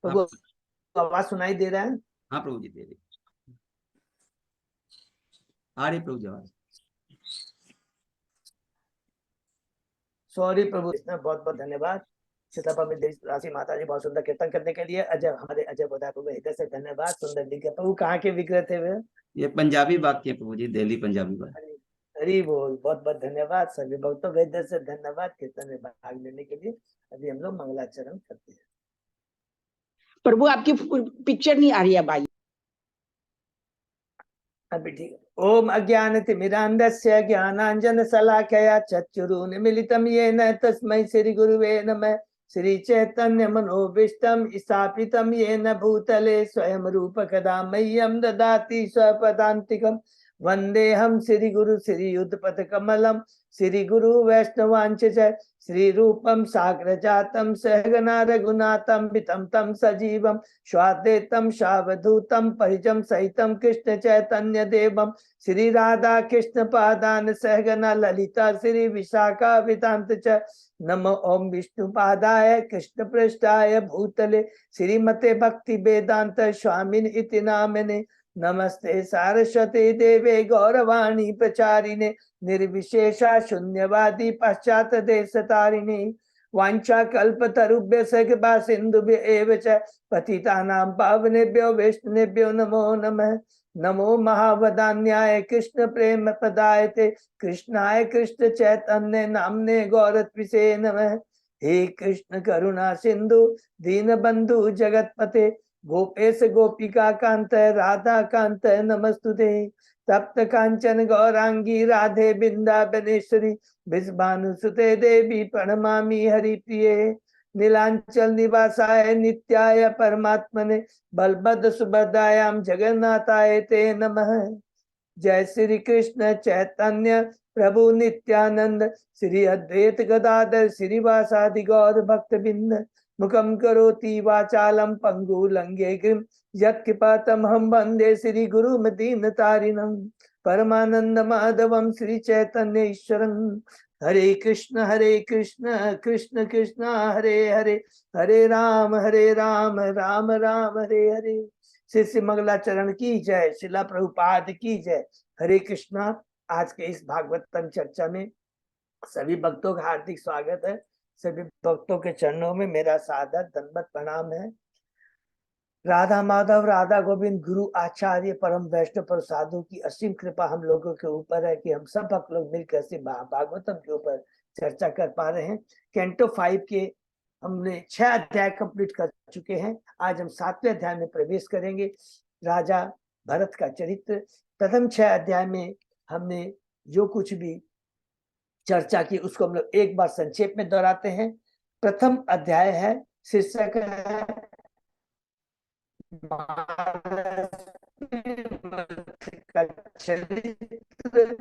प्रभु आवाज सुनाई दे रहा है? हाँ प्रभु जी दे रही आ रही प्रभु जी आवाज। सॉरी प्रभु, बहुत बहुत धन्यवाद। सीतापा में राशि माता जी बहुत सुंदर कीर्तन करने के लिए। अजय, हमारे अजय बोधा प्रभु हृदय से धन्यवाद। सुंदर लिखे प्रभु, कहाँ के विग्रह थे वे? ये पंजाबी वाक्य प्रभु जी, दिल्ली पंजाबी वाक्य। हरी बोल, बहुत बहुत धन्यवाद सभी भक्तों को हृदय से धन्यवाद कीर्तन में भाग लेने के लिए। अभी हम लोग मंगलाचरण करते हैं। प्रभु आपकी पिक्चर नहीं आ रही है भाई। अभी ठीक है। ओम अज्ञानतिमिरान्धस्य ज्ञानांजन शलाकया चक्षुरुन्मीलितं येन तस्मै श्री गुरुवे नमः। श्री चैतन्य मनोभीष्टं स्थापितं येन भूतले स्वयं रूप कदा मह्यं ददाति स्वपदान्तिकम्। वन्देऽहं श्री गुरु श्री युगपद कमलं श्री गुरु वैष्णवांच श्री रूपं साग्रजातं सहगना रघुनाथं वितं तं सजीवं स्वाद्वैतं सावधूतं परिजं सहितं कृष्ण चैतन्य देवं श्री राधा कृष्ण पादान सहगना ललिता श्री विशाखा वितांत च। नमो ओम विष्णुपादाय कृष्ण पृष्ठाय भूतले श्रीमते भक्ति वेदांत स्वामिन इति नामिने। नमस्ते सारस्वती देवे गौरवाणी प्रचारिणे निर्विशेषा शून्यवादी पश्चात देश तारिणे। वांछा कल्पतरुभ्यश्च कृपा सिन्धुभ्य एव च पतितानां पावनेभ्यो वैष्णवेभ्यो नमो नमः। नमो महावदान्याय कृष्ण प्रेम पदायते कृष्णाय कृष्ण चैतन्य नामने गौरत्विषे नमः। हे कृष्ण करुणा सिंधु दीनबंधु जगतपते गोपेश गोपिका कांत राधा कांत नमस्तुते। तप्त कांचन गौरांगी राधे बिंदाबनेश्वरी विषभानुसुते देवी प्रणमामि हरिप्रिये। नीलांचल निवासाय नित्याय परमात्मने बलभद्र सुभद्रायां जगन्नाथाय ते नमः। जय श्री कृष्ण चैतन्य प्रभु नित्यानंद श्री अद्वैत गदाधर श्रीवासादि गौर भक्त बिंद। मुखम करोति वाचालम पंगु लंघेगिम यत्कृपातमहं वंदे श्री गुरु दीनतारिणं। परमानंद माधवम श्री चैतन्य ईश्वरं। हरे कृष्ण कृष्ण कृष्ण हरे हरे हरे राम राम राम हरे हरे। श्री श्री मंगलाचरण की जय। शिला प्रभुपाद की जय। हरे कृष्णा। आज के इस भागवतम चर्चा में सभी भक्तों का हार्दिक स्वागत है। सभी भक्तों के चरणों में मेरा सादर दंडवत प्रणाम है। राधा माधव राधा गोविंद गुरु आचार्य परम वैष्णव पर साधु की असीम कृपा हम लोगों के ऊपर है कि हम सब भक्त लोग मिलकर से भागवतम के ऊपर चर्चा कर पा रहे हैं। कैंटो 5 के हमने 6 अध्याय कंप्लीट कर चुके हैं। आज हम 7वें अध्याय में प्रवेश करेंगे। राजा भरत का चरित्र। प्रथम 6 अध्याय में हमने जो कुछ भी चर्चा की उसको हम लोग एक बार संक्षेप में दोहराते हैं। प्रथम अध्याय है, शीर्षक है चरित्र,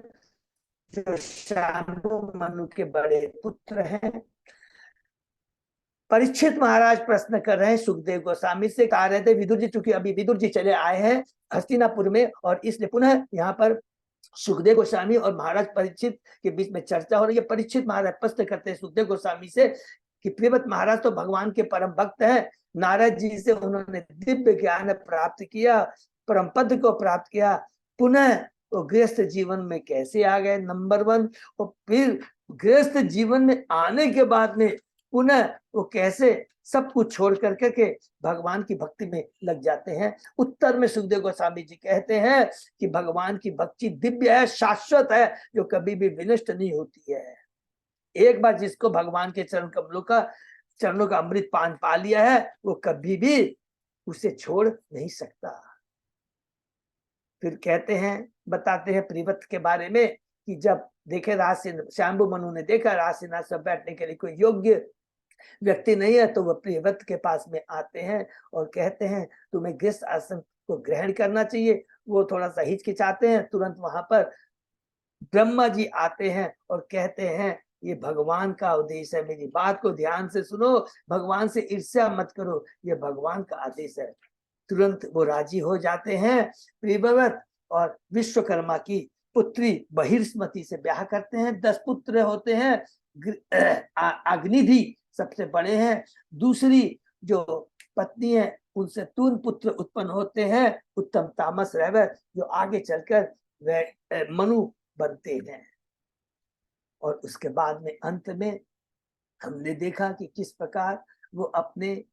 जो शांबु मनु के बड़े पुत्र हैं। परीक्षित महाराज प्रश्न कर रहे हैं सुखदेव गोस्वामी से। कह रहे थे विदुर जी, चूंकि अभी विदुर जी चले आए हैं हस्तिनापुर में और इसलिए पुनः यहाँ पर सुखदेव गोस्वामी और महाराज परीक्षित के बीच में चर्चा हो रही है। परीक्षित महाराज प्रश्न करते हैं सुखदेव गोस्वामी से कि प्रियव्रत महाराज तो भगवान के परम भक्त हैं, नारद जी से उन्होंने दिव्य ज्ञान प्राप्त किया, परम पद को प्राप्त किया, पुनः वो गृहस्थ जीवन में कैसे आ गए, नंबर 1। और फिर गृहस्थ जीवन में आने के बाद में पुनः वो कैसे सब कुछ छोड़ करके भगवान की भक्ति में लग जाते हैं। उत्तर में सुखदेव गोस्वामी जी कहते हैं कि भगवान की भक्ति दिव्य है, शाश्वत है, जो कभी भी विनष्ट नहीं होती है। एक बार जिसको भगवान के चरणों का अमृत पान पा लिया है, वो कभी भी उसे छोड़ नहीं सकता। फिर कहते हैं, बताते हैं प्रियव्रत के बारे में कि जब देखे शांबु मनु ने देखा राजसिंहासन सब बैठने के लिए कोई योग्य व्यक्ति नहीं है, तो वह प्रियव्रत के पास में आते हैं और कहते हैं तुम्हें गृहस्थ आश्रम को ग्रहण करना चाहिए। वो थोड़ा सा हिचकिचाते हैं। तुरंत वहां पर ब्रह्मा जी आते हैं और कहते हैं ये भगवान का आदेश है, मेरी बात को ध्यान से सुनो, भगवान से ईर्ष्या मत करो, ये भगवान का आदेश है। तुरंत वो राजी हो जाते हैं प्रियव्रत और विश्वकर्मा की पुत्री बहिर्ष्मति से ब्याह करते हैं। 10 पुत्र होते हैं। अग्निधि सबसे बड़े हैं। दूसरी जो पत्नी है उनसे तून पुत्र उत्पन्न होते हैं, उत्तम तामस रैवत, जो आगे चलकर वह मनु बनते हैं। और उसके बाद में अंत में हमने देखा कि किस प्रकार वो अपने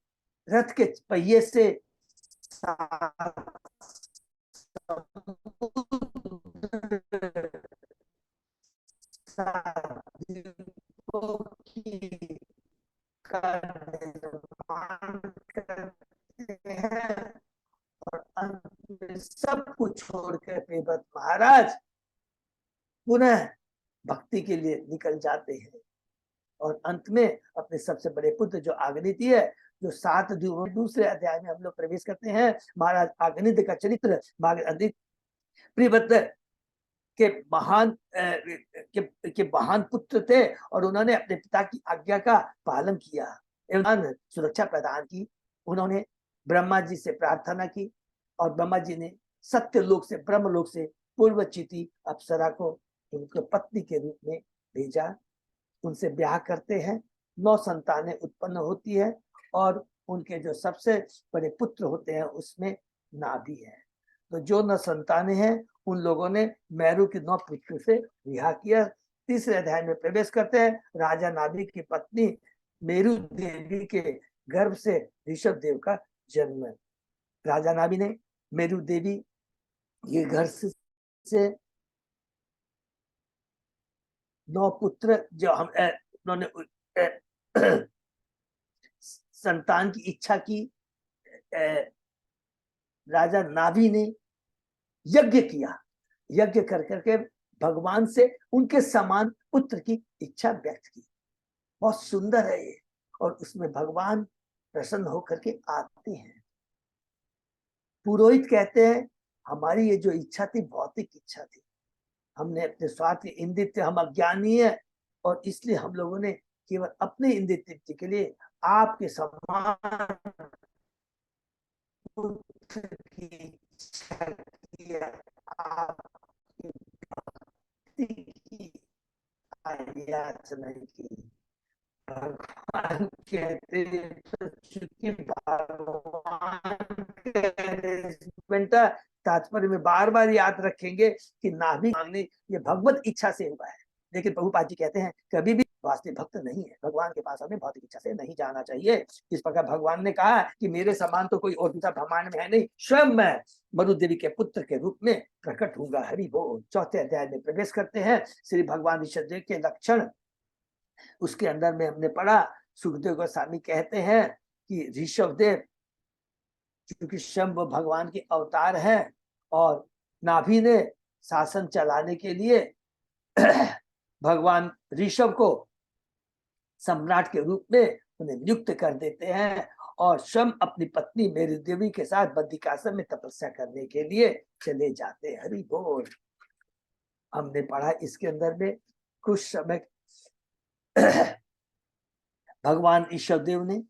रथ के पहिए से और अंत में सब कुछ छोड़कर प्रियव्रत महाराज पुनः भक्ति के लिए निकल जाते हैं। और अंत में अपने सबसे बड़े पुत्र जो आगनिति है, जो 7 दूसरे अध्याय में हम लोग प्रवेश करते हैं। महाराज आगनित का चरित्र, प्रियव्रत के महान पुत्र थे और उन्होंने अपने पिता की आज्ञा का पालन किया एवं सुरक्षा प्रदान की। उन्होंने ब्रह्मा जी से प्रार्थना की और ब्रह्मा जी ने सत्य लोक से, ब्रह्म लोक से पूर्वचिति अप्सरा को उनको पत्नी के रूप में भेजा। उनसे ब्याह करते हैं, 9 संतानें उत्पन्न होती है और उनके जो सबसे बड़े पुत्र होते हैं उसमें नाभि है। तो जो 9 संतानें हैं उन लोगों ने मेरु के 9 पुत्र से विवाह किया। तीसरे अध्याय में प्रवेश करते हैं। राजा नाभि की पत्नी मेरु देवी के गर्भ से ऋषभ देव का जन्म है। राजा नाभि ने मेरु देवी के घर से 9 पुत्र जो हम उन्होंने संतान की इच्छा की। राजा नाभि ने यज्ञ किया, यज्ञ कर करके भगवान से उनके समान पुत्र की इच्छा व्यक्त की। बहुत सुंदर है ये, और उसमें भगवान प्रसन्न होकर के आते हैं। पुरोहित कहते हैं हमारी ये जो इच्छा थी भौतिक इच्छा थी, हमने अपने स्वार्थ इंद्रिय थे, हम अज्ञानी है और इसलिए हम लोगों ने केवल अपने इंद्रिय तृप्ति के लिए आपके समान पुत्र की इच्छा की, आपकी भक्ति की याचना की। भगवान कहते हैं चूंकि भगवान के तात्पर्य में बार बार याद रखेंगे कि नाभि मांगने ये भगवत इच्छा से हुआ है। लेकिन प्रभुपाद जी कहते हैं कभी भी वास्तविक भक्त नहीं है, भगवान के पास हमें भौतिक इच्छा से नहीं जाना चाहिए। इस प्रकार भगवान ने कहा कि मेरे समान तो कोई और दूसरा ब्रह्मांड में है नहीं, स्वयं मैं मरु देवी के पुत्र के रूप में प्रकट होगा। हरि बोल। चौथे अध्याय में प्रवेश करते हैं। श्री भगवान ऋषभ देव के लक्षण उसके अंदर में हमने पढ़ा। सुखदेव गोस्वामी कहते हैं कि ऋषभ देव क्योंकि शंभ भगवान के अवतार हैं और नाभि ने शासन चलाने के लिए भगवान ऋषभ को सम्राट के रूप में उन्हें नियुक्त कर देते हैं और स्वयं अपनी पत्नी मेरु देवी के साथ बद्रिकाश्रम में तपस्या करने के लिए चले जाते हैं। हरि बोल। हमने पढ़ा इसके अंदर में कुछ समय भगवान ऋषभ देव ने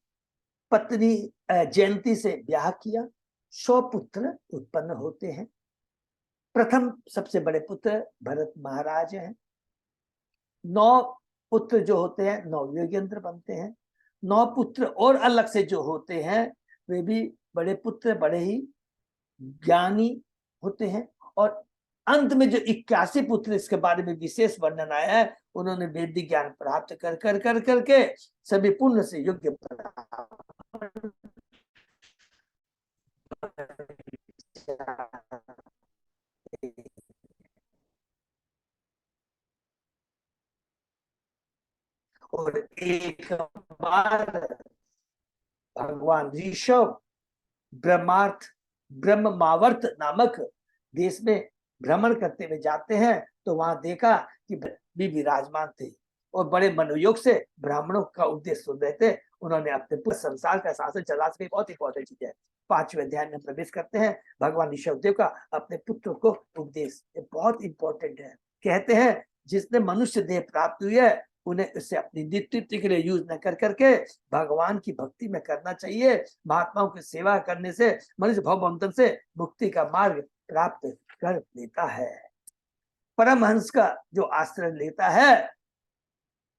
पत्नी जयंती से ब्याह किया, 100 पुत्र उत्पन्न होते हैं। प्रथम सबसे बड़े पुत्र भरत महाराज हैं। 9 पुत्र जो होते हैं 9 योगेंद्र बनते हैं। 9 पुत्र और अलग से जो होते हैं वे भी बड़े पुत्र बड़े ही ज्ञानी होते हैं। और अंत में जो 81 पुत्र, इसके बारे में विशेष वर्णन आया है, उन्होंने वैदिक ज्ञान प्राप्त कर कर कर करके सभी पुण्य से योग्य और एक बार भगवान ऋषभ ब्रह्मावर्त नामक देश में भ्रमण करते हुए जाते हैं तो वहां देखा कि भी विराजमान थे और बड़े मनोयोग से ब्राह्मणों का उपदेश सुन रहे थे। उन्होंने अपने पूरे संसार का शासन चला सके। बहुत इंपॉर्टेंट चीज है। 5वें अध्याय में प्रवेश करते हैं। भगवान ऋषभ देव का अपने पुत्र को उपदेश, ये बहुत इंपॉर्टेंट है। कहते हैं जिसने मनुष्य देह प्राप्त हुई है उन्हें उससे अपनी नित्य के लिए यूज न कर करके भगवान की भक्ति में करना चाहिए। महात्माओं की सेवा करने से मनुष्य भवबंधन से मुक्ति का मार्ग प्राप्त कर लेता है। परमहंस का जो आश्रय लेता है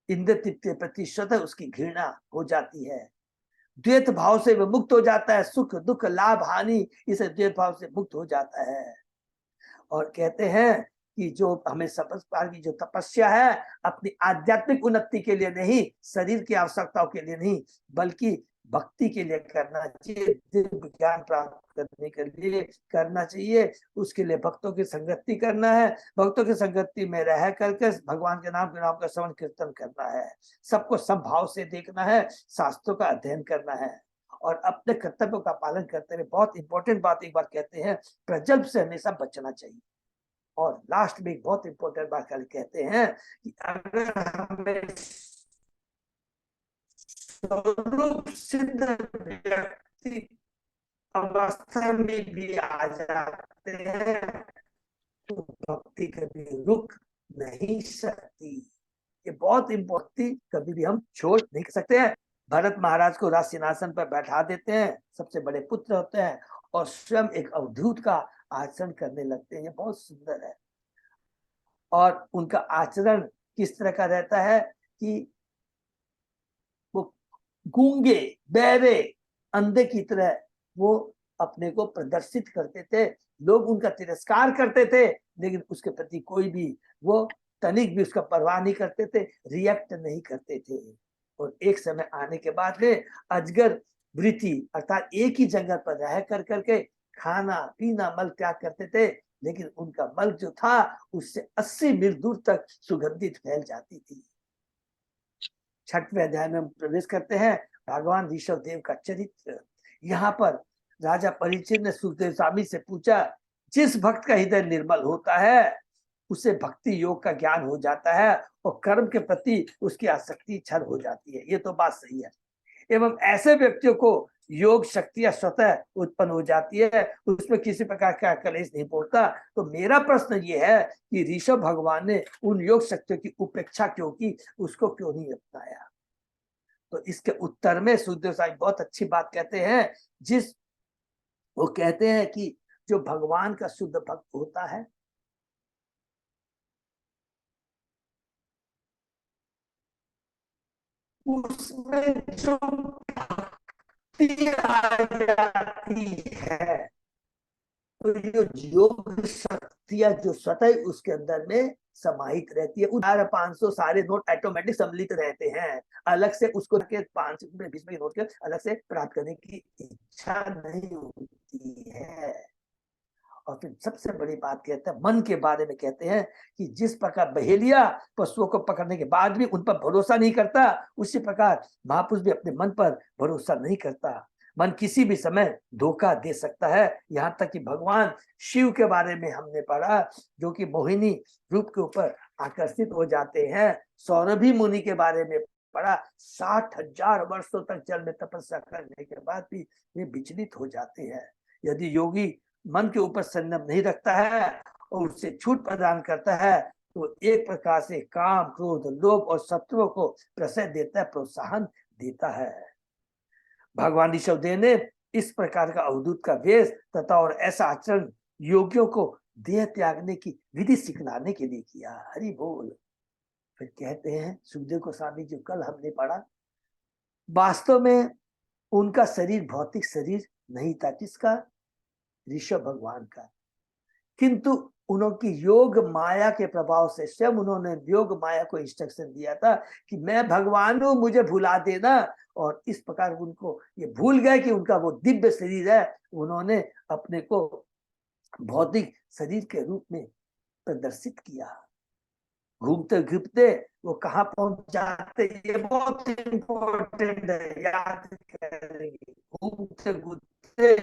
इंद्र तृप्ति प्रति स्वतः उसकी घृणा हो जाती है। द्वैत भाव से वह मुक्त हो जाता है, सुख दुख लाभ हानि इस द्वैत भाव से मुक्त हो जाता है। और कहते हैं कि जो हमें समझदार की जो तपस्या है अपनी आध्यात्मिक उन्नति के लिए नहीं, शरीर की आवश्यकताओं के लिए नहीं, बल्कि भक्ति के लिए करना चाहिए, दिव्य ज्ञान प्राप्त करने के लिए करना चाहिए। उसके लिए भक्तों की संगति करना है, भक्तों की संगति में रह करके भगवान के नाम का श्रवण कीर्तन करना है, सबको समभाव से देखना है, शास्त्रों का अध्ययन करना है और अपने कर्तव्यों का पालन करते हुए। बहुत इंपॉर्टेंट बात एक बार कहते हैं, प्रजल्प से हमेशा बचना चाहिए। और लास्ट में एक बहुत इंपॉर्टेंट बात कहते हैं कि अगर हमें स्वरूप सिद्ध व्यक्ति अवस्था में भी आ जाते हैं तो भक्ति कभी रुक नहीं सकती। ये बहुत इंपॉर्टेंट, कभी भी हम छोड़ नहीं सकते हैं। भरत महाराज को राज सिंहासन पर बैठा देते हैं, सबसे बड़े पुत्र होते हैं और स्वयं एक अवधूत का आचरण करने लगते हैं। ये बहुत सुंदर है। और उनका आचरण किस तरह का रहता है कि वो गूंगे बहरे अंधे की तरह वो अपने को प्रदर्शित करते थे। लोग उनका तिरस्कार करते थे लेकिन उसके प्रति कोई भी वो तनिक भी उसका परवाह नहीं करते थे, रिएक्ट नहीं करते थे। और एक समय आने के बाद में अजगर वृत्ति अर्थात एक ही जंगल पर रह कर करके खाना पीना मल त्याग करते थे, लेकिन उनका मल जो था उससे 80 मील दूर तक सुगंधित फैल जाती थी। 6वें अध्याय में हम प्रवेश करते हैं, भगवान ऋषभ देव का चरित्र। यहाँ पर राजा परीक्षित ने सुखदेव स्वामी से पूछा, जिस भक्त का हृदय निर्मल होता है उसे भक्ति योग का ज्ञान हो जाता है और कर्म के प्रति उसकी आसक्ति छल हो जाती है। ये तो बात सही है। एवं ऐसे व्यक्तियों को योग शक्तियां स्वतः उत्पन्न हो जाती है, उसमें किसी प्रकार का कलेश नहीं पड़ता। तो मेरा प्रश्न ये है कि ऋषभ भगवान ने उन योग शक्तियों की उपेक्षा क्यों की, उसको क्यों नहीं अपनाया? तो इसके उत्तर में सुखदेव साहब बहुत अच्छी बात कहते हैं। वो कहते हैं कि जो भगवान का शुद्ध भक्त होता है उसमें जो भक्ति आ जाती है तो जो योग शक्तियां जो स्वतः उसके अंदर में समाहित रहती है। 500 सारे नोट ऑटोमेटिक सम्मिलित रहते हैं, अलग से उसको के 5 में 20 में नोट के अलग से प्राप्त करने की इच्छा नहीं होती है। और फिर सबसे बड़ी बात कहते हैं मन के बारे में, कहते हैं कि जिस प्रकार बहेलिया पशुओं को पकड़ने के बाद भी उन पर भरोसा नहीं करता, उसी प्रकार महापुरुष भी अपने मन पर भरोसा नहीं करता। मन किसी भी समय धोखा दे सकता है। यहाँ तक कि भगवान शिव के बारे में हमने पढ़ा, जो कि मोहिनी रूप के ऊपर आकर्षित हो जाते हैं। सौरभी मुनि के बारे में पढ़ा, 60,000 वर्षों तक जल में तपस्या करने के बाद भी वे विचलित हो जाते हैं। यदि योगी मन के ऊपर संयम नहीं रखता है और उससे छूट प्रदान करता है तो एक प्रकार से काम क्रोध लोभ और शत्रुओं को प्रशय देता है, प्रोत्साहन देता है। भगवान ऋषभ देव ने इस प्रकार का अवधूत का वेश तथा और ऐसा आचरण योगियों को देह त्यागने की विधि सिखलाने के लिए किया। हरि बोल। फिर कहते हैं सुखदेव गोस्वामी जो कल हमने पढ़ा, वास्तव में उनका शरीर भौतिक शरीर नहीं था, किसका? ऋषभ भगवान का। किंतु उनकी योग माया के प्रभाव से स्वयं उन्होंने योग माया को इंस्ट्रक्शन दिया था कि मैं भगवान हूं, मुझे भुला देना। और इस प्रकार उनको ये भूल गए कि उनका वो दिव्य शरीर है। उन्होंने अपने को भौतिक शरीर के रूप में प्रदर्शित किया। घूमते घूमते वो कहाँ पहुंच जाते, ये बहुत इंपॉर्टेंट है, याद करेंगे। घूमते घूमते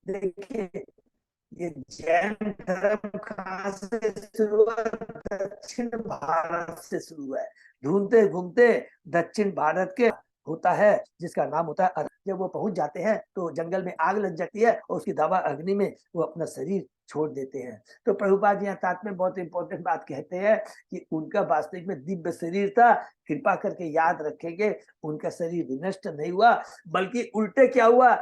देखिए ये जैन धर्म कहाँ से शुरू हुआ? दक्षिण भारत से शुरू है। ढूंढते घूमते दक्षिण भारत के होता है जिसका नाम होता है। जब वो पहुंच जाते हैं तो जंगल में आग लग जाती है और उसकी दावा अग्नि में वो अपना शरीर छोड़ देते हैं। तो प्रभुपाद जी यहाँ तात में बहुत इंपॉर्टेंट बात कहते हैं कि उनका वास्तविक में दिव्य शरीर था। कृपा करके याद रखेंगे, उनका शरीर विनष्ट नहीं हुआ, बल्कि उल्टे क्या हुआ,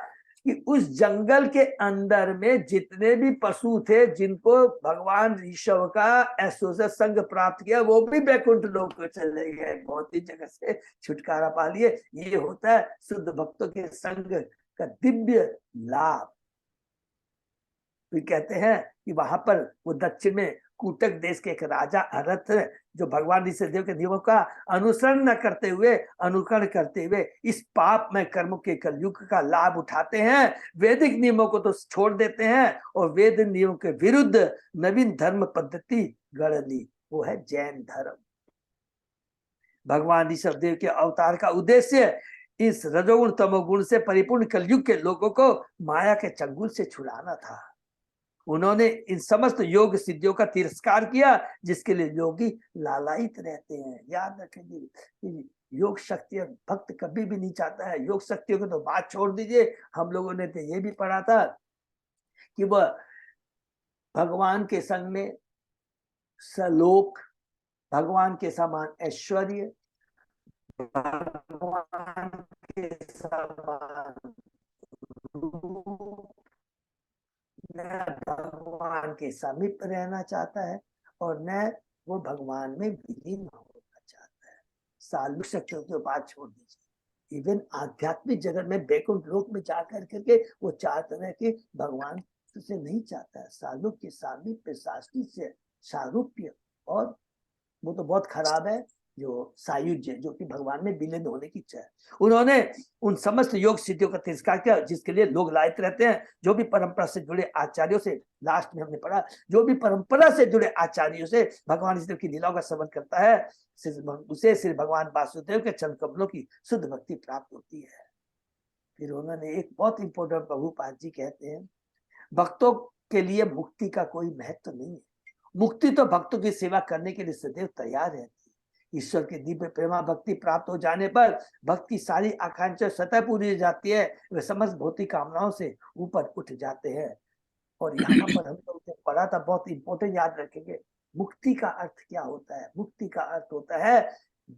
कि उस जंगल के अंदर में जितने भी पशु थे जिनको भगवान ऋषभ का एसोसिएट संग प्राप्त किया, वो भी वैकुंठ लोक को चले गए, बहुत ही जगह से छुटकारा पा लिए। ये होता है शुद्ध भक्तों के संग का दिव्य लाभ। तो कहते हैं कि वहां पर वो दक्षिण में कूटक देश के एक राजा अरथ है, जो भगवान ऋषिदेव के नियमों का अनुसरण न करते हुए, अनुकरण करते हुए इस पाप में कर्मों के कलयुग का लाभ उठाते हैं, वैदिक नियमों को तो छोड़ देते हैं और वेद नियमों के विरुद्ध नवीन धर्म पद्धति गढ़ ली, वो है जैन धर्म। भगवान ऋषभदेव के अवतार का उद्देश्य इस रजोगुण तमोगुण से परिपूर्ण कलयुग के लोगों को माया के चंगुल से छुड़ाना था। उन्होंने इन समस्त योग सिद्धियों का तिरस्कार किया जिसके लिए योगी लालायित रहते हैं। याद रखेंगे, योग शक्ति भक्त कभी भी नहीं चाहता है। योग शक्तियों की तो बात छोड़ दीजिए, हम लोगों ने तो ये भी पढ़ा था कि वह भगवान के संग में सलोक, भगवान के समान ऐश्वर्य, भगवान के समान न भगवान के समीप रहना चाहता है और न वो भगवान में विलीन होना चाहता है। सालू शक्तियों की बात छोड़ दीजिए, इवन आध्यात्मिक जगत में वैकुंठ लोक में जाकर करके वो चाहता है कि भगवान से नहीं चाहता है। सालू के सामीप्य, शास्त्री से सारूप्य, और वो तो बहुत खराब है जो सायुज्य, जो कि भगवान में विलीन होने की इच्छा है। उन्होंने उन समस्त योग सिद्धियों का तिरस्कार किया जिसके लिए लोग लायक रहते हैं। जो भी परंपरा से जुड़े आचार्यों से, लास्ट में हमने पढ़ा, जो भी परंपरा से जुड़े आचार्यों से भगवान ऋषिदेव की लीलाओं का श्रवण करता है, उसे श्री भगवान वासुदेव के चरण कमलों की शुद्ध भक्ति प्राप्त होती है। फिर उन्होंने एक बहुत इंपॉर्टेंट, प्रभुपाद जी कहते हैं, भक्तों के लिए मुक्ति का कोई महत्व नहीं है, मुक्ति तो भक्तों की सेवा करने के लिए सदैव तैयार रहती है। ईश्वर की दिव्य प्रेमा भक्ति प्राप्त हो जाने पर भक्त की सारी आकांक्षा सतह पूरी हो जाती है, वे समस्त भौतिक कामनाओं से ऊपर उठ जाते हैं। और यहाँ पर हम लोग ने पढ़ा था, बहुत इंपॉर्टेंट, याद रखेंगे, मुक्ति का अर्थ क्या होता है। मुक्ति का अर्थ होता है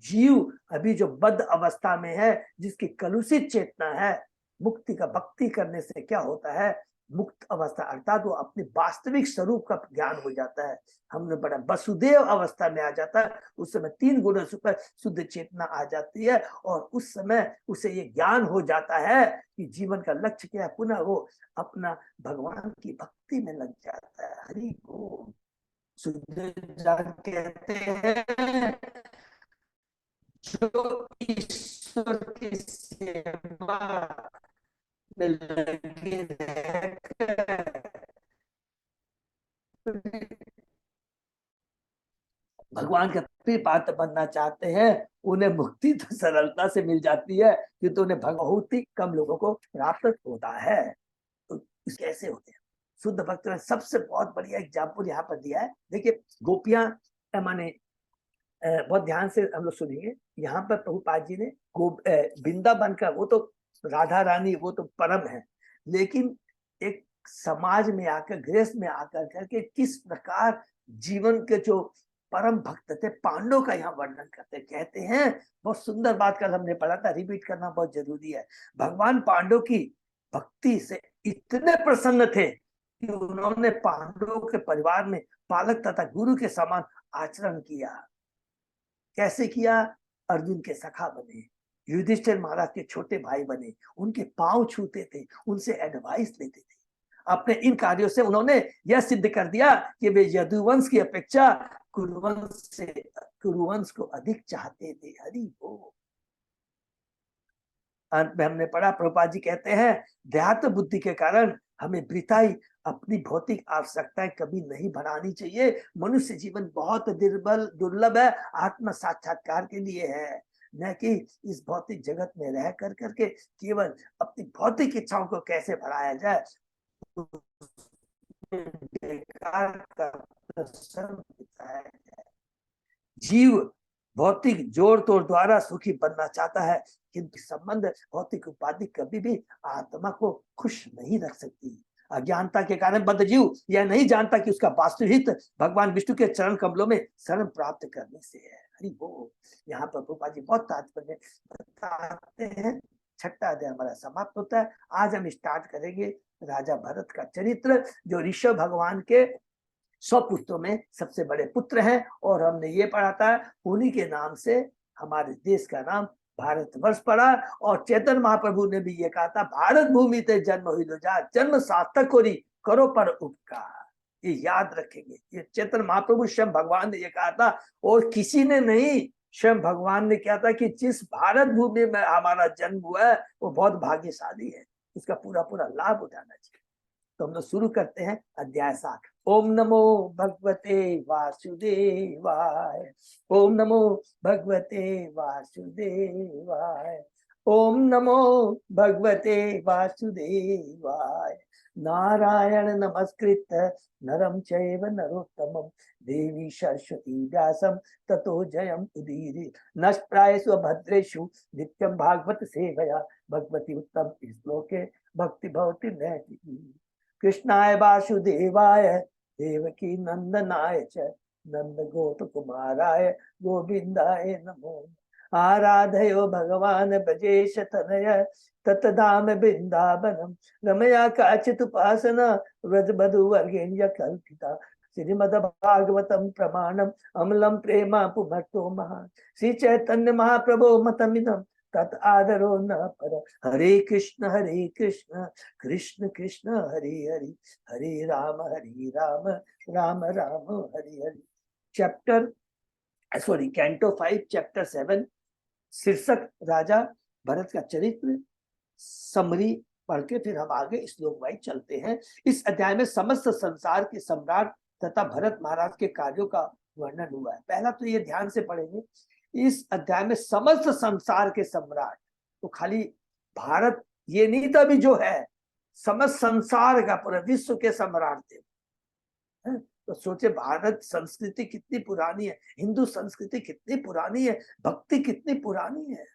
जीव अभी जो बद्ध अवस्था में है, जिसकी कलुषित चेतना है, मुक्ति का भक्ति करने से क्या होता है, मुक्त अवस्था अर्थात वो अपने वास्तविक स्वरूप का ज्ञान हो जाता है। हमने बड़ा वसुदेव अवस्था में आ जाता है, उस समय 3 गुणों से ऊपर शुद्ध चेतना आ जाती है और उस समय उसे ये ज्ञान हो जाता है कि जीवन का लक्ष्य क्या है। पुनः वो अपना भगवान की भक्ति में लग जाता है। हरि बोल। सुखदेव कहते हैं, जो ईश्वर की सेवा में लगे रहकर भगवान का प्रिय पात्र बनना चाहते हैं, उन्हें मुक्ति तो सरलता से मिल जाती है, किंतु उन्हें बहुत ही कम लोगों को प्राप्त होता है। तो कैसे होते हैं शुद्ध भक्त में? सबसे बहुत बढ़िया एग्जाम्पल यहाँ पर दिया है। देखिए, गोपियां, माने बहुत ध्यान से हम लोग सुनिए, यहाँ पर प्रभुपाद जी ने वृंदावन का, वो तो राधा रानी, वो तो परम है, लेकिन एक समाज में आकर, गृहस्थ में आकर करके किस प्रकार जीवन के जो परम भक्त थे पांडव का यहाँ वर्णन करते। कहते हैं, बहुत सुंदर बात कल हमने पढ़ा था, रिपीट करना बहुत जरूरी है। भगवान पांडव की भक्ति से इतने प्रसन्न थे कि उन्होंने पांडवों के परिवार में पालक तथा गुरु के समान आचरण किया। कैसे किया? अर्जुन के सखा बने, युधिष्ठिर महाराज के छोटे भाई बने, उनके पांव छूते थे, उनसे एडवाइस लेते थे। अपने इन कार्यों से उन्होंने यह सिद्ध कर दिया कि वे यदुवंश की अपेक्षा कुरुवंश को अधिक चाहते थे। हरि बोल। अंत में हमने पढ़ा, प्रभुपाद जी कहते हैं, देहात्म बुद्धि के कारण हमें वृथाई अपनी भौतिक आवश्यकताएं कभी नहीं बढ़ानी चाहिए। मनुष्य जीवन बहुत दुर्लभ है, आत्म साक्षात्कार के लिए है, न कि इस भौतिक जगत में रह कर करके केवल अपनी भौतिक इच्छाओं को कैसे बढ़ाया जाए। जीव भौतिक जोड़ तोड़ द्वारा सुखी बनना चाहता है, किंतु संबंध भौतिक उपाधि कभी भी आत्मा को खुश नहीं रख सकती। अज्ञानता के कारण बद्ध जीव यह नहीं जानता कि उसका वास्तविक हित भगवान विष्णु के चरण कमलों में शरण प्राप्त करने से है। हरि बोल। यहाँ पर प्रभुपाद जी बहुत तात्पर्य बताते हैं छठा अध्याय हमारा समाप्त होता है। आज हम स्टार्ट करेंगे राजा भरत का चरित्र, जो ऋषभ भगवान के 100 पुत्रों में सबसे बड़े पुत्र हैं। और हमने ये पढ़ा था, उन्हीं के नाम से हमारे देश का नाम भारतवर्ष पड़ा। और चैतन्य महाप्रभु ने भी ये कहा था, भारत भूमि ते जन्म हुई लो जा, जन्म सार्थक होरी करो पर उपकार। ये याद रखेंगे, ये चैतन्य महाप्रभु स्वयं भगवान ने ये कहा था, और किसी ने नहीं, स्वयं भगवान ने क्या था कि जिस भारत भूमि में हमारा जन्म हुआ है वो बहुत भाग्यशाली है, उसका पूरा पूरा लाभ उठाना चाहिए। तो हम लोग शुरू करते हैं अध्याय 7। ओम नमो भगवते वासुदेवाय, ओम नमो भगवते वासुदेवाय, ओम नमो भगवते वासुदेवाय। नारायण नमस्कृत नरम चैव नरोत्तमं देवी सरस्वती व्यासं ततो जयम उदीरये। नष्प्रायेषु भद्रेषु नित्यं भागवत सेवया भगवती उत्तम श्लोके भक्ति भवति नैतिकी। कृष्णाय वासुदेवाय देवकी नंदनाय च नंद गोप कुमाराय गोविंदाय नमो। आराधयो भगवान ब्रजेश तनय ततधाम वृंदावनम रमया काचित उपासना व्रज बधु वर्गेण्य कल्पिता। श्रीमद्भागवतम प्रमाणम अमलम प्रेमा पुमर्तो महान। श्री चैतन्य महाप्रभो मतमिदम तत् आदरो न पर। हरे कृष्ण कृष्ण कृष्ण हरे हरे, हरे Ram Ram Ram Hare Hare. Chapter canto 5 chapter 7, शीर्षक राजा भरत का चरित्र। समरी पढ़ के फिर हम आगे श्लोक वाइज चलते हैं। इस अध्याय में समस्त संसार के सम्राट तथा भरत महाराज के कार्यों का वर्णन हुआ है। पहला तो ये ध्यान से पढ़ेंगे, इस अध्याय में समस्त संसार के सम्राट, तो खाली भारत ये नहीं था भी जो है, समस्त संसार का पूरे विश्व के सम्राट थे। तो सोचे भारत संस्कृति कितनी पुरानी है, हिंदू संस्कृति कितनी पुरानी है, भक्ति कितनी पुरानी है,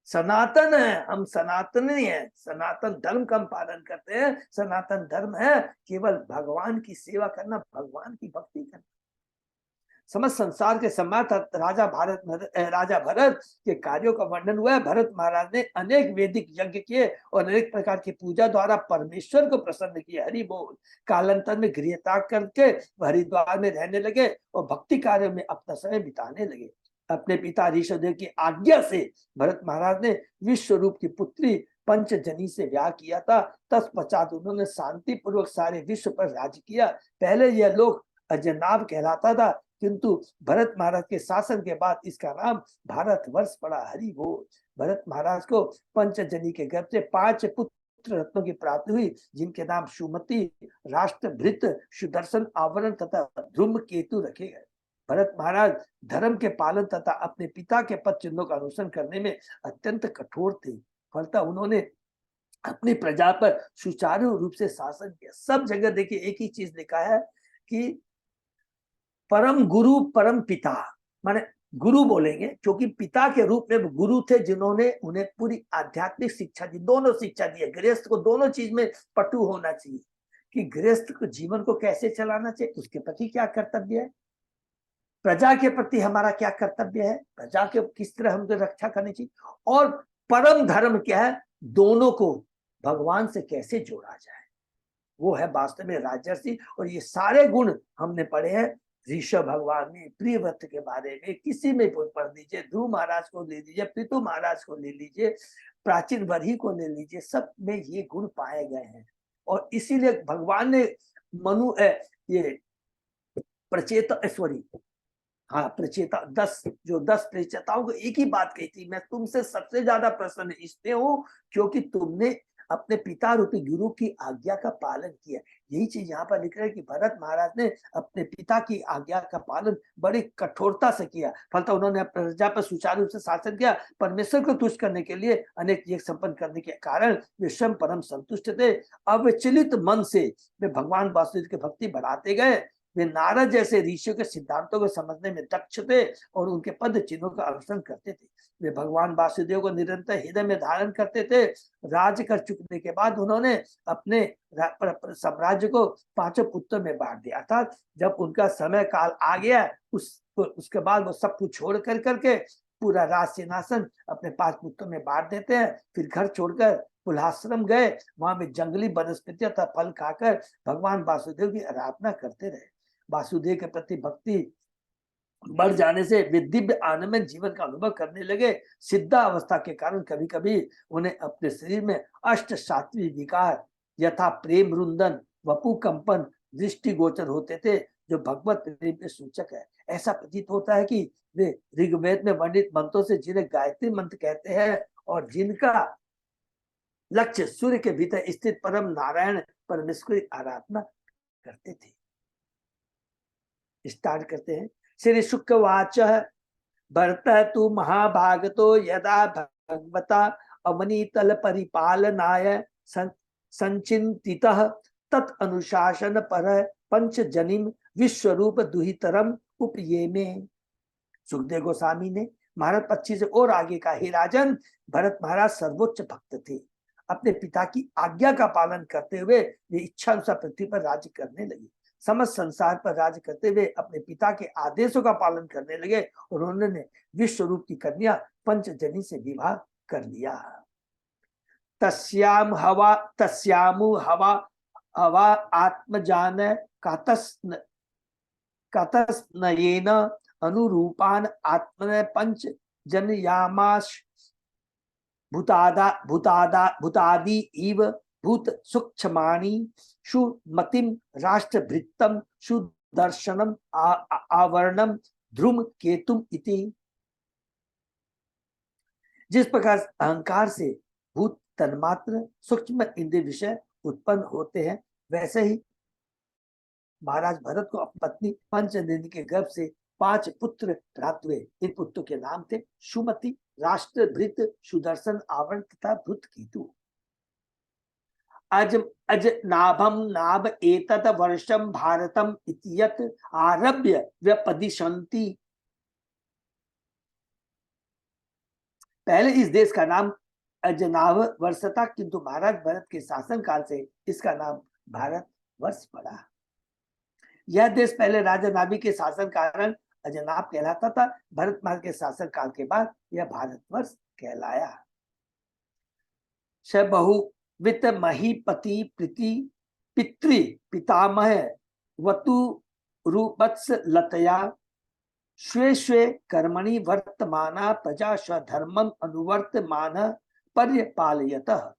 सनातन है, हम सनातनी है, सनातन धर्म का हम पालन करते हैं। सनातन धर्म है केवल भगवान की सेवा करना, भगवान की भक्ति करना। समस्त संसार के सम्राट राजा भरत के कार्यों का वर्णन हुआ है। भरत महाराज ने अनेक वैदिक यज्ञ किए और अनेक प्रकार की पूजा द्वारा परमेश्वर को प्रसन्न किया। हरि बोल। कालांतर में गृह त्याग करके हरिद्वार में रहने लगे और भक्ति कार्य में अपना समय बिताने लगे। अपने पिता ऋषभदेव की आज्ञा से भरत महाराज ने विश्व रूप की पुत्री पंचजनी से ब्याह किया था। तत्पश्चात उन्होंने शांति पूर्वक सारे विश्व पर राज्य किया। पहले यह लोक अजनाब कहलाता था, किंतु भरत महाराज के शासन के बाद इसका नाम भारतवर्ष पड़ा। हरि बोल। भरत महाराज को पंचजनी के गर्भ से 5 पुत्र रत्नों की प्राप्ति हुई, जिनके नाम सुमति, राष्ट्रभृत, सुदर्शन, आवरण तथा धूमकेतु रखे गए। भरत महाराज धर्म के पालन तथा अपने पिता के पद चिन्हों का अनुसरण करने में अत्यंत कठोर थे। फलतः उन्होंने अपनी प्रजा पर सुचारू रूप से शासन किया। सब जगह देखिए एक ही चीज लिखा है कि परम गुरु परम पिता, माने गुरु बोलेंगे क्योंकि पिता के रूप में गुरु थे, जिन्होंने उन्हें पूरी आध्यात्मिक शिक्षा दी, दोनों शिक्षा दी है। गृहस्थ को दोनों चीज में पटु होना चाहिए कि गृहस्थ को जीवन को कैसे चलाना चाहिए, उसके प्रति क्या कर्तव्य है, प्रजा के प्रति हमारा क्या कर्तव्य है, प्रजा के किस तरह हमको रक्षा करनी चाहिए, और परम धर्म क्या है, दोनों को भगवान से कैसे जोड़ा जाए, वो है वास्तव में राजर्षि। और ये सारे गुण हमने पढ़े हैं ऋषभ भगवान में, प्रियव्रत के बारे में, किसी में पढ़ लीजिए, ध्रुव महाराज को ले लीजिए, पितु महाराज को ले लीजिए, प्राचीन वरही को ले लीजिए, सब में ये गुण पाए गए हैं। और इसीलिए भगवान ने मनु ये प्रचेता प्रचेता 10 प्रचेताओं को एक ही बात कही थी, मैं तुमसे सबसे ज्यादा प्रसन्न इसलिए हूं क्योंकि तुमने अपने पिता रूपी गुरु की आज्ञा का पालन किया। यही चीज यहाँ पर लिख रहा है कि भरत महाराज ने अपने पिता की आज्ञा का पालन बड़ी कठोरता से किया। फलतः उन्होंने प्रजा पर सुचारू रूप से शासन किया। परमेश्वर को तुष्ट करने के लिए अनेक यज्ञ संपन्न करने के कारण वे स्वयं परम संतुष्ट थे। अविचलित मन से वे भगवान वासुदेव की भक्ति बढ़ाते गए। वे नारद जैसे ऋषियों के सिद्धांतों को समझने में दक्ष थे और उनके पद चिन्हों का अनुसरण करते थे। वे भगवान वासुदेव को निरंतर हृदय में धारण करते थे। राज्य कर चुकने के बाद उन्होंने अपने साम्राज्य को 5 पुत्रों में बांट दिया। अर्थात जब उनका समय काल आ गया उसके बाद वो सब कुछ छोड़ करके पूरा राज सिंहासन अपने 5 पुत्रों में बांट देते हैं। फिर घर छोड़कर पुलाश्रम गए, वहां में जंगली वनस्पतियां तथा फल खाकर भगवान वासुदेव की आराधना करते रहे। वासुदेव के प्रति भक्ति बढ़ जाने से वे दिव्य आनंद जीवन का अनुभव करने लगे। सिद्धा अवस्था के कारण कभी कभी उन्हें अपने शरीर में अष्ट सात्विक विकार यथा प्रेम रुंदन, वपु कंपन, दृष्टि गोचर होते थे, जो भगवत प्रेम के सूचक है। ऐसा प्रतीत होता है कि वे ऋग्वेद में वर्णित मंत्रों से जिन्हें गायत्री मंत्र कहते हैं और जिनका लक्ष्य सूर्य के भीतर स्थित परम नारायण परमेश्वर की आराधना करते थे। स्टार्ट करते हैं। श्री शुकवाच भरत तु महाभागतो यदा भगवता अवनीतल परिपालनाय संचिंतितः तत् अनुशासन पर पंचजनिम विश्वरूप दुहितरम उपयेमे। सुखदेव गोस्वामी ने महाराज 25 से और आगे का, हे राजन, भरत महाराज सर्वोच्च भक्त थे। अपने पिता की आज्ञा का पालन करते हुए वे इच्छा अनुसार पृथ्वी पर राज्य करने लगे। समस्त संसार पर राज्य करते हुए अपने पिता के आदेशों का पालन करने लगे और उन्होंने विश्व रूप की कन्या पंचजनी से विवाह कर लिया। तस्यामु हवा हवा आत्मजान कातस्नयेन अनुरूपान आत्मने पंच जनयामाश भूतादि इव भूत सूक्ष्माणि सुमतिम राष्ट्रभृत्तम सुदर्शनम आवर्णम ध्रुम केतुम इति। जिस प्रकार अहंकार से भूत तन्मात्र सूक्ष्म इंद्रिय विषय उत्पन्न होते हैं, वैसे ही महाराज भरत को अपनी पत्नी पंचनंदी के गर्भ से 5 पुत्र प्राप्त हुए। इन पुत्रों के नाम थे सुमति, राष्ट्रभृत, सुदर्शन, आवरण तथा भूत केतु। अज नाभम नाभ एतत वर्षम भारतम इत्यत आरभ्य व्यपदिशन्ति। पहले इस देश का नाम अजनाभ वर्ष था, किंतु महाराज भरत के शासन काल से इसका नाम भारत वर्ष पड़ा। यह देश पहले राजा नाभि के शासन कारण अजनाभ कहलाता था। भरत महाराज के शासन काल के बाद यह भारतवर्ष कहलाया। स बहु वित्त महीपति प्रीति पितृ पितामह वतु रूपत्स लतया स्वे स्वे कर्मणि वर्तमाना प्रजा स्वधर्मम अनुवर्तमान पर्यपालयतः।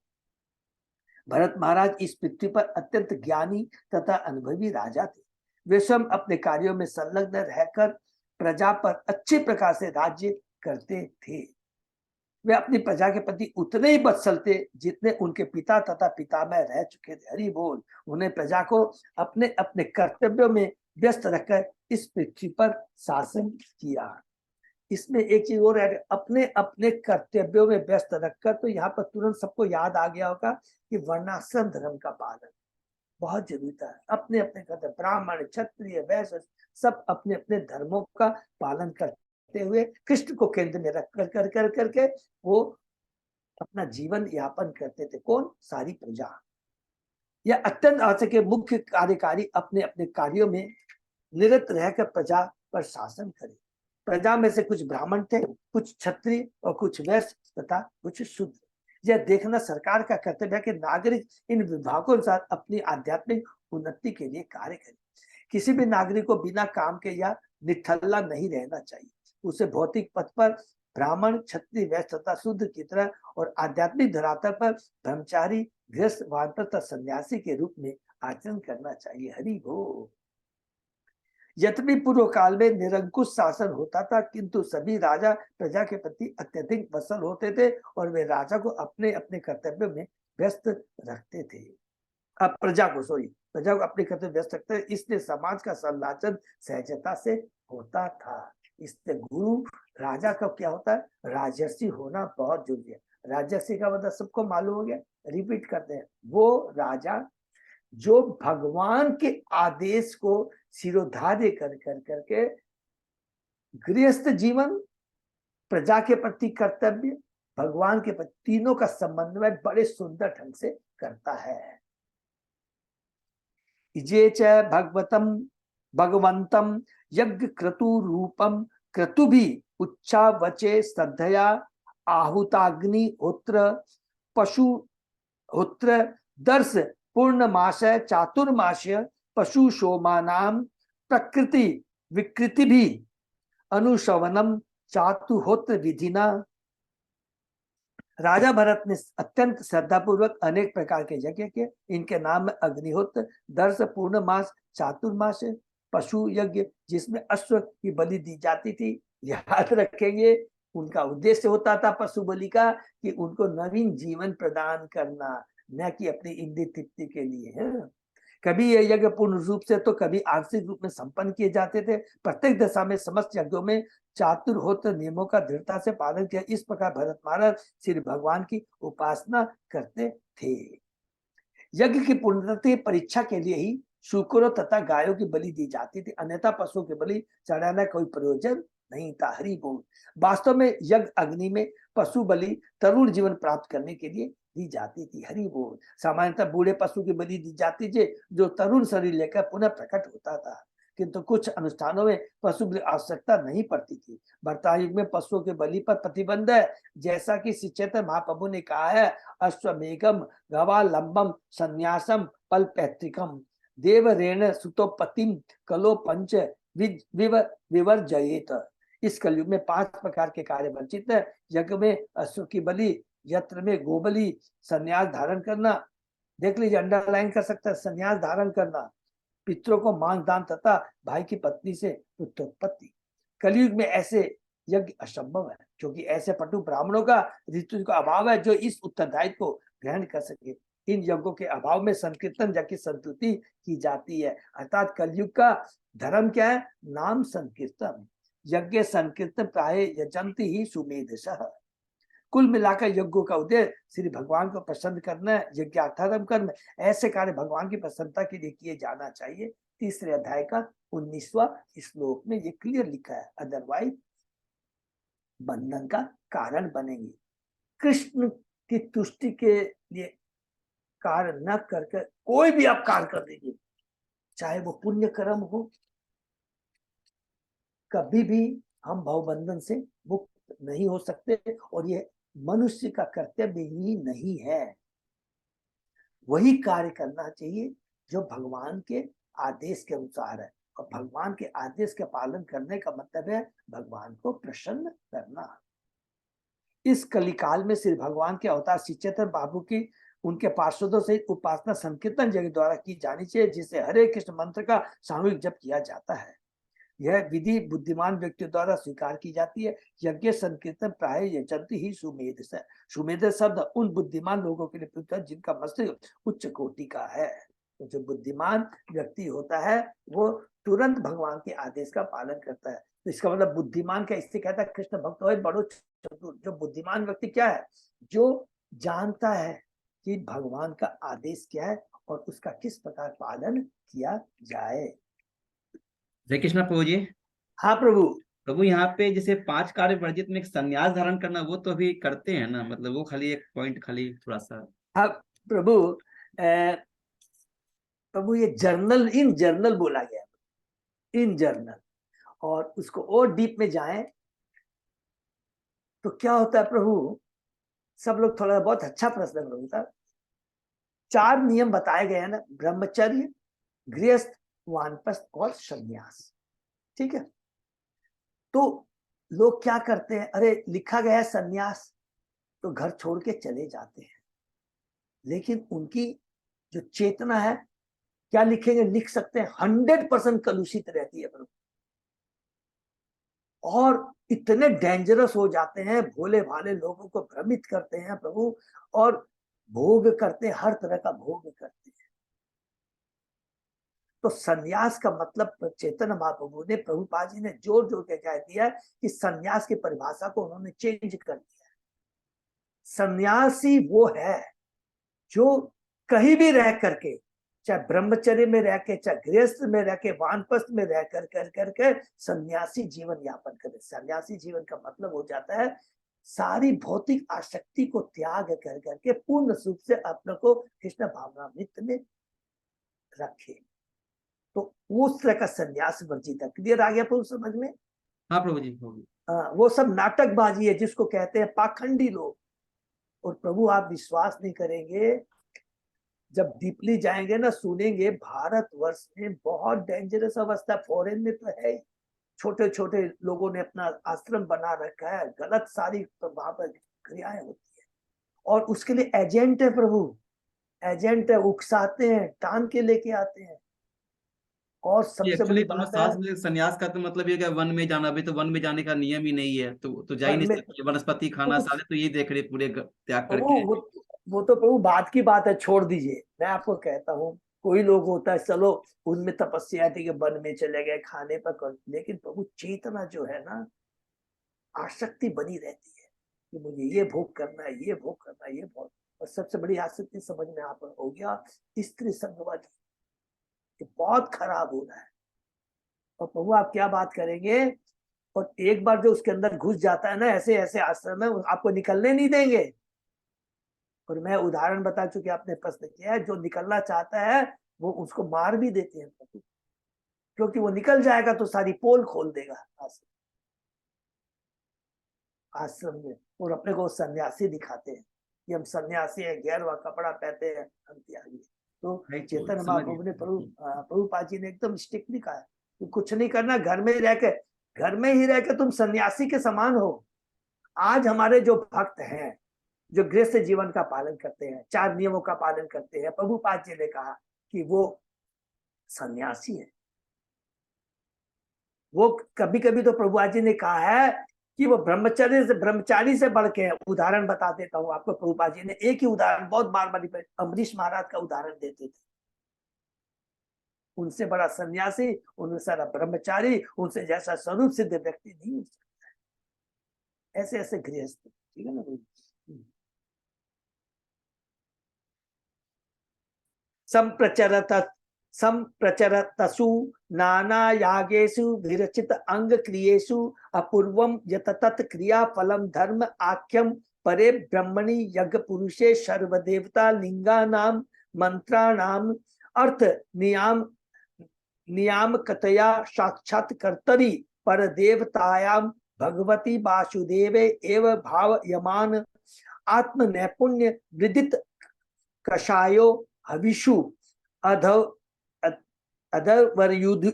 भरत महाराज इस पृथ्वी पर अत्यंत ज्ञानी तथा अनुभवी राजा थे। वे स्वयं अपने कार्यों में संलग्न रहकर प्रजा पर अच्छे प्रकार से राज्य करते थे। वे अपनी प्रजा के प्रति उतने ही वत्सल थे जितने उनके पिता तथा पितामह रह चुके थे। हरि बोल। उन्हें प्रजा को अपने अपने कर्तव्यों में व्यस्त रखकर इस पृथ्वी पर शासन किया। इसमें एक चीज और है, अपने अपने कर्तव्यों में व्यस्त रखकर, तो यहाँ पर तुरंत सबको याद आ गया होगा कि वर्णाश्रम धर्म का पालन बहुत जरूरी था। अपने अपने कर्तव्य, ब्राह्मण, क्षत्रिय, वैश्य सब अपने अपने धर्मों का पालन करते हुए कृष्ण को केंद्र में रख कर करके वो अपना जीवन यापन करते थे। कौन? सारी प्रजा। यह अत्यंत आवश्यक है, मुख्य कार्यकारी अपने अपने कार्यों में निरत रहकर प्रजा पर शासन करे। प्रजा में से कुछ ब्राह्मण थे, कुछ क्षत्रिय और कुछ वैश्य तथा कुछ शूद्र। यह देखना सरकार का कर्तव्य है कि नागरिक इन विभागों के साथ अपनी आध्यात्मिक उन्नति के लिए कार्य करे। किसी भी नागरिक को बिना काम के या निठल्ला नहीं रहना चाहिए। उसे भौतिक पथ पर ब्राह्मण, क्षत्रिय, वैश्य तथा शूद्र की तरह और आध्यात्मिक धरातल पर ब्रह्मचारी, गृहस्थ, वानप्रस्थ तथा सन्यासी के रूप में आचरण करना चाहिए। हरि बोल। यद्यपि पूर्व काल में निरंकुश शासन होता था, किंतु सभी राजा प्रजा के प्रति अत्यधिक वत्सल होते थे और वे राजा को अपने अपने कर्तव्यों में व्यस्त रखते थे। अब प्रजा को अपने कर्तव्य व्यस्त रखते थे, इसलिए समाज का संलाचन सहजता से होता था। इससे गुरु राजा का क्या होता है? राजर्षि होना बहुत जरूरी है। राजर्षि का मतलब सबको मालूम हो गया, रिपीट करते हैं। वो राजा जो भगवान के आदेश को सिरोधार्य कर करके गृहस्थ जीवन, प्रजा के प्रति कर्तव्य, भगवान के प्रति, तीनों का समन्वय बड़े सुंदर ढंग से करता है। इजे च भगवतम भगवंतम यज्ञ क्रतु रूपम क्रतु भी उच्चा वचे श्रद्धया आहुताग्नि होत्र पशु होत्र दर्श पूर्णमाश चातुर्माश पशु शोमानाम प्रकृति विकृति भी अनुशवनम चातुहोत्र विधिना। राजा भरत ने अत्यंत श्रद्धापूर्वक अनेक प्रकार के यज्ञ किए। इनके नाम में अग्निहोत्र, दर्श, पूर्णमास, चातुर्मास, पशु यज्ञ जिसमें अश्व की बलि दी जाती थी। याद रखेंगे उनका उद्देश्य होता था पशु बलि का कि उनको नवीन जीवन प्रदान करना, न कि अपनी इंद्रिय तृप्ति के लिए है। कभी ये यज्ञ पूर्ण रूप से तो कभी आंशिक रूप में संपन्न किए जाते थे। प्रत्येक दशा में समस्त यज्ञों में चातुर्होत्र नियमों का दृढ़ता से पालन किया। इस प्रकार भरत महाराज श्री भगवान की उपासना करते थे। यज्ञ की पूर्णता परीक्षा के लिए ही शूकरों तथा गायों की बलि दी जाती थी, अन्यथा पशुओं की बलि चढ़ाना कोई प्रयोजन नहीं था। हरि बोल। वास्तव में यज्ञ अग्नि में पशु बलि तरुण जीवन प्राप्त करने के लिए दी जाती थी। हरि बोल। सामान्यतः बूढ़े पशु की बलि दी जाती थी जो तरुण शरीर लेकर पुनः प्रकट होता था, किंतु कुछ अनुष्ठानों में पशु बलि आवश्यकता नहीं पड़ती थी। वर्तमान युग में पशुओं के बलि पर प्रतिबंध है, जैसा कि श्री चैतन्य महाप्रभु ने कहा है, अश्वमेघम गवालंबम संन्यासम पल पैतृकम देवरेण सुतोपतिम कलो पंच विवर्जयेत। इस कलयुग में 5 प्रकार के कार्य वर्जित है। यज्ञ में अश्व की बलि, यत्र में गोबली, संन्यास धारण करना, देख लीजिए अंडरलाइन कर सकते हैं, संन्यास धारण करना, पितरों को मांस दान तथा भाई की पत्नी से पुत्रोत्पत्ति। कलयुग में ऐसे यज्ञ असंभव है, क्योंकि ऐसे पटु ब्राह्मणों का ऋतु का अभाव है जो इस उत्तरदायित्व को ग्रहण कर सके। इन यज्ञों के अभाव में संकीर्तन यज्ञ की संतुति की जाती है। अर्थात कलयुग का धर्म क्या है? नाम संकीर्तन। यज्ञ संकीर्तन प्राय यजंती ही सुमेधसः। कुल मिलाकर यज्ञों का उद्देश्य श्री भगवान को प्रसन्न करना है, यज्ञार्थम कर्म। ऐसे कार्य भगवान की प्रसन्नता के लिए किए जाना चाहिए। तीसरे अध्याय का 19वां श्लोक में ये क्लियर लिखा है, अदरवाइज बंधन का कारण बनेंगे। कृष्ण की तुष्टि के लिए कार्य न करके कोई भी आप कार्य कर दीजिए, चाहे वो पुण्य कर्म हो, कभी भी हम भवबंधन से मुक्त नहीं हो सकते, और ये मनुष्य का कर्तव्य ही नहीं है। वही कार्य करना चाहिए जो भगवान के आदेश के अनुसार है, और भगवान के आदेश के पालन करने का मतलब है भगवान को प्रसन्न करना। इस कलिकाल में श्री भगवान के अवतार श्री चैतन्य बाबू की उनके पार्षदों से उपासना संकीर्तन यज्ञ द्वारा की जानी चाहिए, जिसे हरे कृष्ण मंत्र का सामूहिक जप किया जाता है। यह विधि बुद्धिमान व्यक्तियों द्वारा स्वीकार की जाती है। यज्ञ संकीर्तन प्राय यजंती ही सुमेध से। सुमेध शब्द उन बुद्धिमान लोगों के लिए प्रयुक्त है जिनका मस्तिष्क उच्च कोटि का है। तो जो बुद्धिमान व्यक्ति होता है वो तुरंत भगवान के आदेश का पालन करता है। तो इसका मतलब बुद्धिमान क्या, इससे कहता है कृष्ण भक्त हो बड़ो चतुर। जो बुद्धिमान व्यक्ति क्या है? जो जानता है कि भगवान का आदेश क्या है और उसका किस प्रकार पालन किया जाए। हरे कृष्णा प्रभु जी। हाँ प्रभु। प्रभु यहाँ पे जैसे 5 कार्य वर्जित में एक संन्यास धारण करना, वो तो अभी करते हैं ना, मतलब वो खाली एक पॉइंट खाली थोड़ा सा। हाँ प्रभु, प्रभु ये जर्नल, इन जर्नल बोला गया, इन जर्नल। और उसको और डीप में जाएं तो क्या होता है प्रभु, सब लोग थोड़ा बहुत अच्छा प्रश्न प्रभु साहब। 4 नियम बताए गए हैं ना, ब्रह्मचर्य, गृहस्थ, वानप्रस्थ और संन्यास। ठीक है, तो लोग क्या करते हैं, अरे लिखा गया है संन्यास, तो घर छोड़ के चले जाते हैं। लेकिन उनकी जो चेतना है, क्या लिखेंगे, लिख सकते हैं 100% कलुषित रहती है प्रभु, और इतने डेंजरस हो जाते हैं, भोले भाले लोगों को भ्रमित करते हैं प्रभु, और भोग करते हैं, हर तरह का भोग करते हैं। तो सन्यास का मतलब चैतन्य महाप्रभु ने, प्रभुपाद जी ने जोर जोर के कह दिया कि सन्यास की परिभाषा को उन्होंने चेंज कर दिया है। सन्यासी वो है जो कहीं भी रह करके, चाहे ब्रह्मचर्य में रह के, चाहे गृहस्थ में रह के, वानप्रस्थ में रह कर सन्यासी जीवन यापन करे। सन्यासी जीवन का मतलब हो जाता है सारी भौतिक आसक्ति को त्याग कर करके पूर्ण रूप से अपने को कृष्ण भावनामृत में रखे। तो उस तरह का सन्यास वर्जित है। क्लियर आ गया प्रभु समझ में? हाँ प्रभु जी, होगी। वो सब नाटकबाजी है जिसको कहते हैं पाखंडी लोग। और प्रभु आप विश्वास नहीं करेंगे, जब डीपली जाएंगे ना सुनेंगे, भारतवर्ष में बहुत डेंजरस अवस्था, फॉरेन में तो है, छोटे छोटे लोगों ने अपना आश्रम बना रखा है, गलत सारी वहां पर क्रियाएं होती है, और उसके लिए एजेंट है प्रभु, एजेंट है, उकसाते हैं, टांग के लेके आते हैं। और सबसे एक्चुअली बड़ी दोनों बात है, साथ में संन्यास का तो मतलब ये है कि वन में जाना, अभी तो वन में जाने का नियम ही नहीं है, तो जा ही वन नहीं में सकते, वनस्पति खाना तो सारे तो ये देख रहे पूरे त्याग प्रभु करके। वो तो प्रभु बात की बात है, छोड़ दीजिए। मैं आपको कहता हूँ, कोई लोग होता है चलो उनमें तपस्या थी कि वन में चले गए खाने पर कर, लेकिन प्रभु चेतना जो है ना, आसक्ति बनी रहती है कि मुझे ये भोग करना है, ये भोग करना है, ये भोग। और सबसे बड़ी आसक्ति समझ में आप हो गया, स्त्री संगवादी, ये बहुत खराब हो रहा है। और प्रभु आप क्या बात करेंगे, और एक बार जो उसके अंदर घुस जाता है ना, ऐसे ऐसे आश्रम में आपको निकलने नहीं देंगे। और मैं उदाहरण बता चुके, आपने प्रश्न किया है, जो निकलना चाहता है वो उसको मार भी देते हैं प्रभु, क्योंकि वो निकल जाएगा तो सारी पोल खोल देगा आश्रम में। और अपने को सन्यासी दिखाते हैं कि हम सन्यासी हैं, गैरवा कपड़ा पहनते हैं, हम त्यागी। तो चेतन महाप्रभु ने प्रभुपाद जी ने एकदम स्ट्रिक्टली कहा है कि कुछ नहीं करना, घर में ही रह के, घर में ही रह के तुम सन्यासी के समान हो। आज हमारे जो भक्त हैं, जो गृहस्थ जीवन का पालन करते हैं, 4 नियमों का पालन करते हैं, प्रभुपाद जी ने कहा कि वो सन्यासी है। वो कभी कभी तो प्रभुपाद जी ने कहा है कि वो ब्रह्मचारी से बढ़ के है। उदाहरण बता देता हूँ आपको, प्रभुपाद जी ने एक ही उदाहरण बहुत बार अम्बरीश महाराज का उदाहरण देते थे। उनसे बड़ा सन्यासी, उनसे सारा ब्रह्मचारी, उनसे जैसा स्वरूप सिद्ध व्यक्ति नहीं हो सकता। ऐसे ऐसे गृहस्थ, ठीक है ना। संप्रचरतसु नाना यागेषु विरचित अंग क्रियेषु अपूर्वम यततत् क्रिया फलम धर्म आख्यम परे ब्रह्मणि यज्ञ पुरुषे सर्वदेवता लिंगानाम मंत्राणाम अर्थ नियामकतया साक्षात कर्तरि पर देवतायाम भगवती वासुदेवे एव भावयमान आत्म नैपुण्य विदित कषायो हविषु अधवर्युभि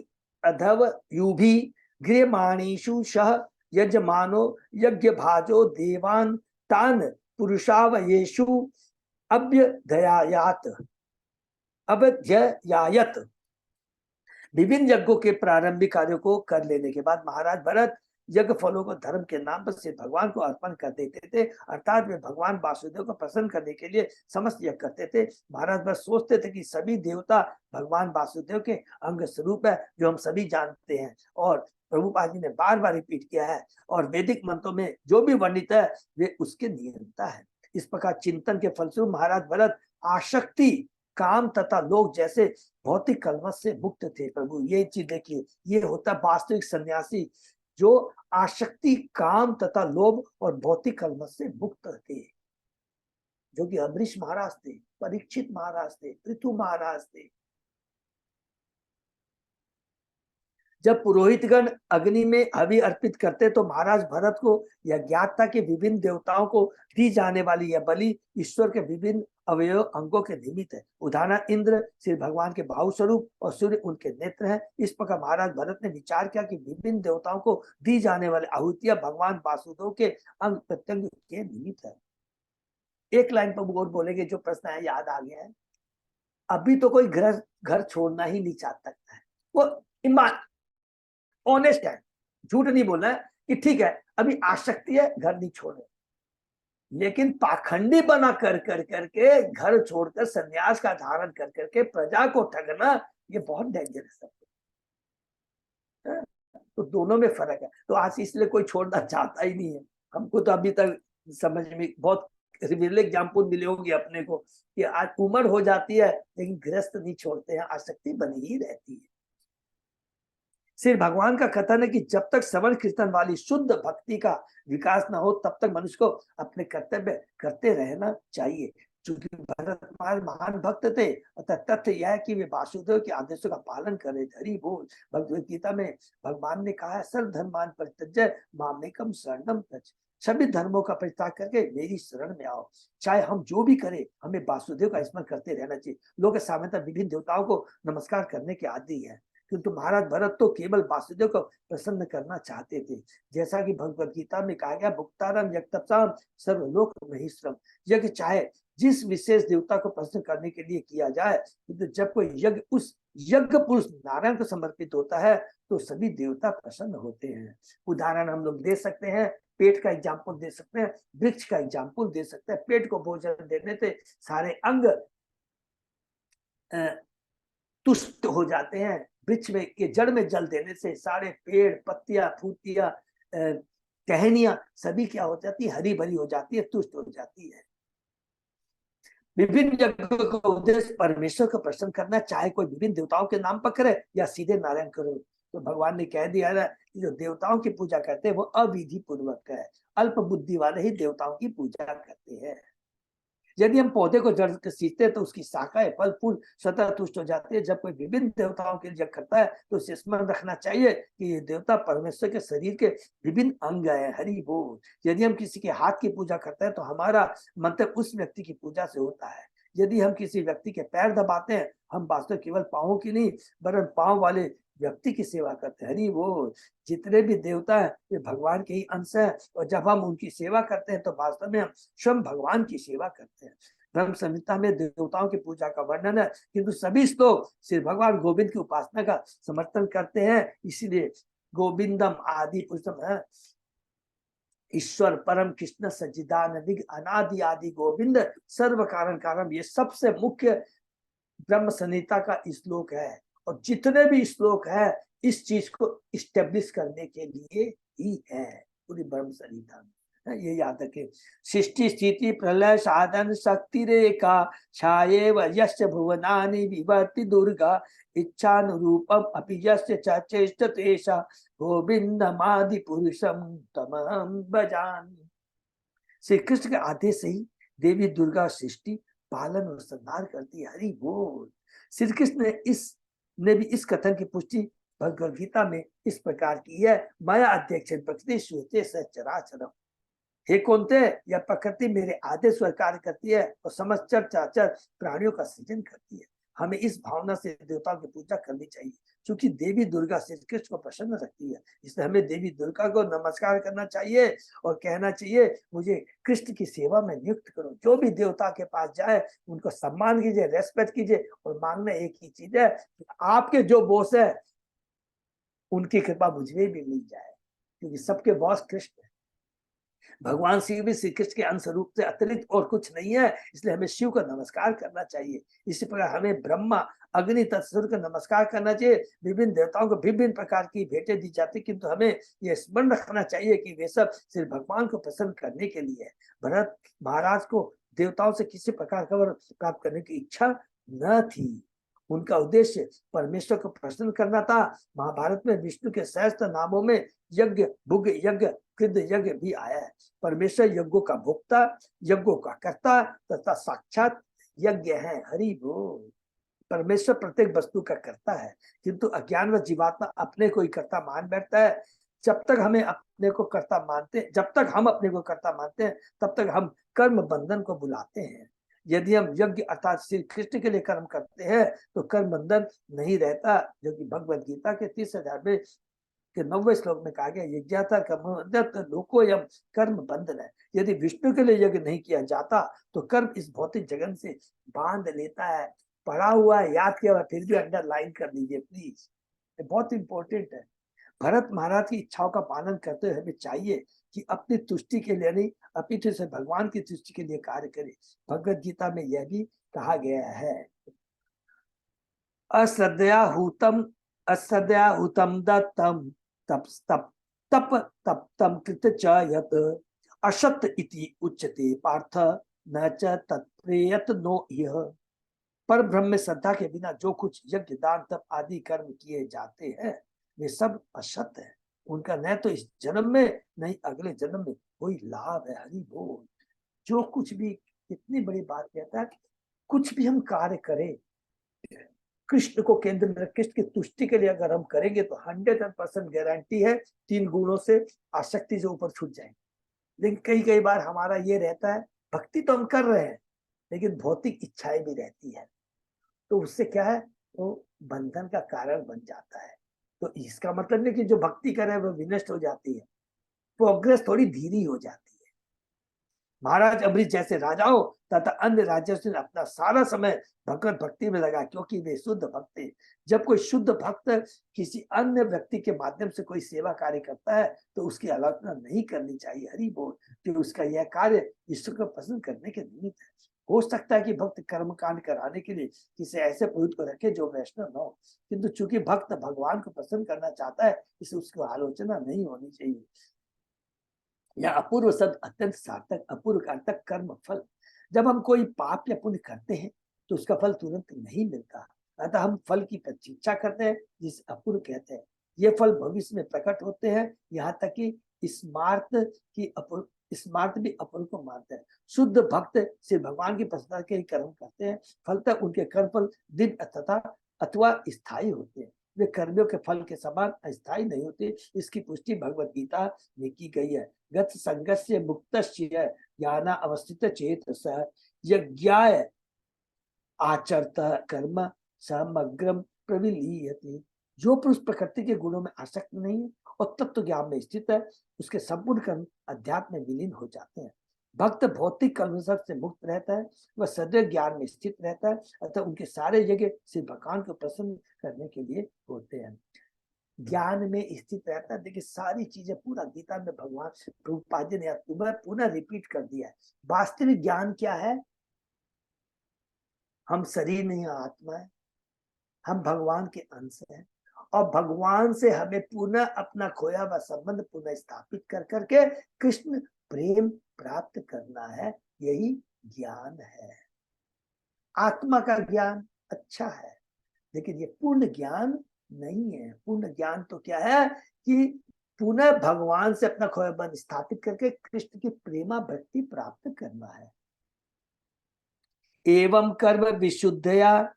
गृहमाणीषु सह यजमानो यज्ञ भाजो देवान तान पुरुषावयेषु अभ्यधयायात। विभिन्न यज्ञों के प्रारंभिक कार्यों को कर लेने के बाद महाराज भरत यज्ञ फलों को धर्म के नाम पर सिर्फ भगवान को अर्पण कर देते थे, अर्थात वे भगवान वासुदेव को प्रसन्न करने के लिए समस्त यज्ञ करते थे। महाराज बस सोचते थे कि सभी देवता भगवान वासुदेव के अंग स्वरूप है, जो हम सभी जानते हैं, और प्रभुपाद जी ने बार बार रिपीट किया है, और वैदिक मंत्रों में जो भी वर्णित है वे उसके नियंता है। इस प्रकार चिंतन के फलस्वरूप महाराज भरत आसक्ति, काम तथा लोग जैसे भौतिक कलमश से मुक्त थे। प्रभु ये चीज देखिए, ये होता वास्तविक सन्यासी, जो आसक्ति, काम तथा लोभ और भौतिक कलमश से मुक्त थे, जो कि अम्बरीश महाराज थे, परीक्षित महाराज थे, पृथु महाराज थे। जब पुरोहितगण अग्नि में हवि अर्पित करते तो महाराज भरत को यह ज्ञात था कि विभिन्न देवताओं को दी जाने वाली यह बलि ईश्वर के विभिन्न अवयव अंगों के निमित्त है। उदाहरण इंद्र श्री भगवान के बाहु स्वरूप और सूर्य उनके नेत्र हैं। इस प्रकार महाराज भरत ने विचार किया कि विभिन्न देवताओं को दी जाने वाली आहुतियां भगवान वासुदेव के अंग प्रत्यंग के निमित्त है। एक लाइन पर और बोलेंगे, जो प्रश्न है याद आ गया है। अभी तो कोई घर छोड़ना ही नहीं चाहता है, वो ईमान ऑनेस्ट है, झूठ नहीं बोलना है कि ठीक है अभी आसक्ति है, घर नहीं छोड़ रहे, लेकिन पाखंडी बना कर करके घर छोड़कर सन्यास का धारण कर करके प्रजा को ठगना, ये बहुत डेंजरस है। तो दोनों में फर्क है। तो आज इसलिए कोई छोड़ना चाहता ही नहीं है। हमको तो अभी तक समझ में बहुत रियल एग्जाम्पल मिले होंगे अपने को कि आज उम्र हो जाती है लेकिन गृहस्थ नहीं छोड़ते हैं, आसक्ति बनी ही रहती है। श्री भगवान का कथन है कि जब तक श्रवण कीर्तन वाली शुद्ध भक्ति का विकास न हो तब तक मनुष्य को अपने कर्तव्य करते रहना चाहिए। चूंकि भरत महान भक्त थे, अतः तथ्य यह है कि वे वासुदेव के आदेशों का पालन करे। हरि बोल। भगवत गीता में भगवान ने कहा है, सर्व धर्मान परित्यज्य मामेकम शरणम व्रज। सभी धर्मों का परित्याग करके मेरी शरण में आओ। चाहे हम जो भी करें, हमें वासुदेव का स्मरण करते रहना चाहिए। लोग सामान्यतः विभिन्न देवताओं को नमस्कार करने के आदी है, किंतु महाराज भरत तो केवल वासुदेव को प्रसन्न करना चाहते थे। जैसा कि भगवत गीता में कहा गया, भुक्तारम यज्ञ सर्वलोक महेश्वरम। यज्ञ चाहे जिस विशेष देवता को प्रसन्न करने के लिए किया जाए, किंतु जब कोई यज्ञ उस यज्ञ पुरुष नारायण को समर्पित होता है तो सभी देवता प्रसन्न होते हैं। उदाहरण हम लोग दे सकते हैं, पेट का एग्जाम्पल दे सकते हैं, वृक्ष का एग्जाम्पल दे सकते हैं। पेट को भोजन देने से सारे अंग तुष्ट हो जाते हैं। वृक्ष में के जड़ में जल देने से सारे पेड़, पत्तियां, फूटियां, टहनियां सभी क्या हो जाती है, हरी भरी हो जाती है, तुष्ट हो जाती है। विभिन्न यज्ञों का उद्देश्य परमेश्वर को प्रसन्न करना, चाहे कोई विभिन्न देवताओं के नाम पर करे या सीधे नारायण करो। तो भगवान ने कह दिया है कि जो देवताओं की पूजा करते हैं वो अविधि पूर्वक है। अल्प बुद्धि वाले ही देवताओं की पूजा करते हैं। यदि हम पौधे को जड़ से सींचते हैं तो उसकी शाखाएं, फल फूल स्वतः तुष्ट हो जाते हैं। जब कोई विभिन्न देवताओं के यज्ञ करता है तो इसे स्मरण रखना चाहिए कि ये देवता परमेश्वर के शरीर के विभिन्न अंग है। हरि बोल। यदि हम किसी के हाथ की पूजा करते हैं तो हमारा मंत्र उस व्यक्ति की पूजा से होता है। यदि हम किसी व्यक्ति के पैर दबाते हैं, हम वास्तव केवल पांवों की नहीं वरन पांव वाले व्यक्ति की सेवा करते हैं। हरि बोल। जितने भी देवता है वे भगवान के ही अंश है, और जब हम उनकी सेवा करते हैं तो वास्तव में हम स्वयं भगवान की सेवा करते हैं। ब्रह्म संहिता में देवताओं की पूजा का वर्णन है, किंतु सभी श्लोक श्री भगवान गोविंद की उपासना का समर्थन करते हैं। इसीलिए गोविंदम आदि पुरुषम है, ईश्वर परम कृष्ण सच्चिदानंद अनादि आदि गोविंद सर्व कारण कारण, ये सबसे मुख्य ब्रह्म संहिता का श्लोक है। और जितने भी श्लोक है इस चीज को इस्टेब्लिश करने के लिए ही है पूरी ब्रह्म संहिता में। ये याद रखें। सृष्टि स्थिति प्रलय साधन शक्ति रेखा छायेव यस्य भुवनानि विवर्ति दुर्गा इच्छानुरूपम अपि यस्य च चेष्टतेषा गोविंदमादि पुरुषम तमहं भजामि। श्री कृष्ण के आदेश से ही देवी दुर्गा सृष्टि पालन और संहार करती है। हरि बोल। श्री कृष्ण ने भी इस कथन की पुष्टि भगवद गीता में इस प्रकार की है, माया अध्यक्ष प्रकृति श्रूयते सचराचरम। हे कौनते, यह प्रकृति मेरे आदेश पर कार्य करती है और समस्त चर प्राणियों का सृजन करती है। हमें इस भावना से देवताओं की पूजा करनी चाहिए, क्योंकि देवी दुर्गा श्री कृष्ण को प्रसन्न रखती है। इसलिए हमें देवी दुर्गा को नमस्कार करना चाहिए और कहना चाहिए, मुझे कृष्ण की सेवा में नियुक्त करो। जो भी देवता के पास जाए उनको सम्मान कीजिए, रेस्पेक्ट कीजिए, और मांगना एक ही चीज है, आपके जो बॉस है उनकी कृपा मुझे भी मिल जाए, क्योंकि सबके बॉस कृष्ण है। भगवान शिव भी श्री कृष्ण के अंश रूप से अतिरिक्त और कुछ नहीं है, इसलिए हमें शिव का नमस्कार करना चाहिए। इसी प्रकार हमें ब्रह्मा, अग्नि तथा सूर्य का नमस्कार करना चाहिए। विभिन्न देवताओं को विभिन्न प्रकार की भेंटें दी जाती, किंतु हमें यह स्मरण रखना चाहिए कि वे सब सिर्फ भगवान को प्रसन्न करने के लिए है। भरत महाराज को देवताओं से किसी प्रकार का वर प्राप्त करने की इच्छा न थी। उनका उद्देश्य परमेश्वर को प्रसन्न करना था। महाभारत में विष्णु के सहस्त्र नामों में यज्ञ, भुग यज्ञ, कृद यज्ञ भी आया है। परमेश्वर यज्ञों का भोक्ता, यज्ञों का कर्ता तथा साक्षात यज्ञ है। हरि बोल। परमेश्वर प्रत्येक वस्तु का कर्ता है, किंतु अज्ञान व जीवात्मा अपने को ही कर्ता मान बैठता है। जब तक हम अपने को कर्ता मानते हैं, तब तक हम कर्म बंधन को बुलाते हैं। यदि हम यज्ञ अर्थात श्री कृष्ण के लिए कर्म करते हैं तो कर्म बंधन नहीं रहता, जो कि भगवद गीता के 30,000 में के 90 श्लोक में कहा गया, यज्ञाता कर्म लोकोयम कर्म बंधन है। यदि विष्णु के लिए यज्ञ नहीं किया जाता तो कर्म इस भौतिक जगत से बांध लेता है। पढ़ा हुआ है, याद किया हुआ, फिर भी अंडरलाइन कर लीजिए प्लीज, ये बहुत इंपॉर्टेंट है। भरत महाराज की इच्छाओं का पालन करते हुए हमें चाहिए कि अपनी तुष्टि के लिए नहीं, अपितु से भगवान की तुष्टि के लिए कार्य करे। भगवद गीता में यह भी कहा गया है, अश्रद्धया हुतम दत्तम तप तप तप तप्तम कृत च यत असत इति उच्यते पार्थ न च तत्प्रेयत नो इह। पर ब्रह्म में श्रद्धा के बिना जो कुछ यज्ञ, दान, तप आदि कर्म किए जाते हैं वे सब असत है। उनका न तो इस जन्म में नहीं अगले जन्म में कोई लाभ है। हरि बोल। जो कुछ भी इतनी बड़ी बात कहता है कि कुछ भी हम कार्य करें कृष्ण को केंद्र में रख, कृष्ण की तुष्टि के लिए अगर हम करेंगे तो 100% गारंटी है 3 गुणों से आसक्ति से ऊपर छूट जाएंगे। लेकिन कई बार हमारा ये रहता है, भक्ति तो हम कर रहे हैं लेकिन भौतिक इच्छाएं भी रहती है, तो उससे क्या है, वो बंधन का कारण बन जाता है। तो इसका मतलब नहीं कि जो भक्ति करे वो विनष्ट हो जाती है, प्रोग्रेस थोड़ी धीरी हो जाती है। महाराज अम्बरीश जैसे राजाओं तथा अन्य राज्यों ने अपना सारा समय भगवत भक्ति में लगा, क्योंकि वे शुद्ध भक्त थे। जब कोई शुद्ध भक्त किसी अन्य व्यक्ति के माध्यम से कोई सेवा कार्य करता है तो उसकी आलोचना नहीं करनी चाहिए, हरि बोल, कि उसका यह कार्य ईश्वर को पसंद करने के निमित्त है। हो सकता है कि भक्त कर्म कांड कराने के लिए किसी ऐसे पुरोहित को रखे जो वैष्णव न हो, किंतु चूंकि भक्त भगवान को पसंद करना चाहता है इसलिए उसकी आलोचना नहीं होनी चाहिए। यह अपूर्व शब्द अत्यंत सार्थक, अपूर्व का अर्थक कर्म फल। जब हम कोई पाप या पुण्य करते हैं तो उसका फल तुरंत नहीं मिलता, अतः हम फल की प्रतीक्षा करते हैं जिसे अपूर्व कहते हैं। ये फल भविष्य में प्रकट होते हैं, यहाँ तक कि स्मार्त भी अपूर्व को मानते हैं। शुद्ध भक्त से भगवान की प्रसन्नता के कर्म करते हैं, फलतः उनके कर्म फल दिव्य तथा अथवा स्थायी होते हैं। वे कर्मियों के फल के समान अस्थायी नहीं होते। इसकी पुष्टि भगवत गीता में की गई है। गत संगस्य मुक्तस्य ज्ञान अवस्थित चेतस यज्ञाय आचरत कर्म समग्रम प्रविलीयते। जो पुरुष प्रकृति के गुणों में आसक्त नहीं है और तत्व ज्ञान में स्थित है, उसके संपूर्ण कर्म अध्यात्म में विलीन हो जाते हैं। भक्त भौतिक कलमशत से मुक्त रहता है, वह सदैव ज्ञान में स्थित रहता है, अतः उनके सारे यज्ञ सिर्फ भगवान को प्रसन्न करने के लिए होते हैं। ज्ञान में स्थित रहता है। देखिए सारी चीजें पूरा गीता में भगवान प्रभुपाद जी ने पुनः रिपीट कर दिया है। वास्तविक ज्ञान क्या है? हम शरीर नहीं आत्मा है, हम भगवान के अंश हैं और भगवान से हमें पुनः अपना खोया हुआ संबंध पुनः स्थापित कर करके कृष्ण प्रेम प्राप्त करना है। यही ज्ञान है। आत्मा का ज्ञान अच्छा है लेकिन ये पूर्ण ज्ञान नहीं है। पूर्ण ज्ञान तो क्या है कि पुनः भगवान से अपना खोया बंध स्थापित करके कृष्ण की प्रेमा भक्ति प्राप्त करना है। एवं कर्म विशुद्धया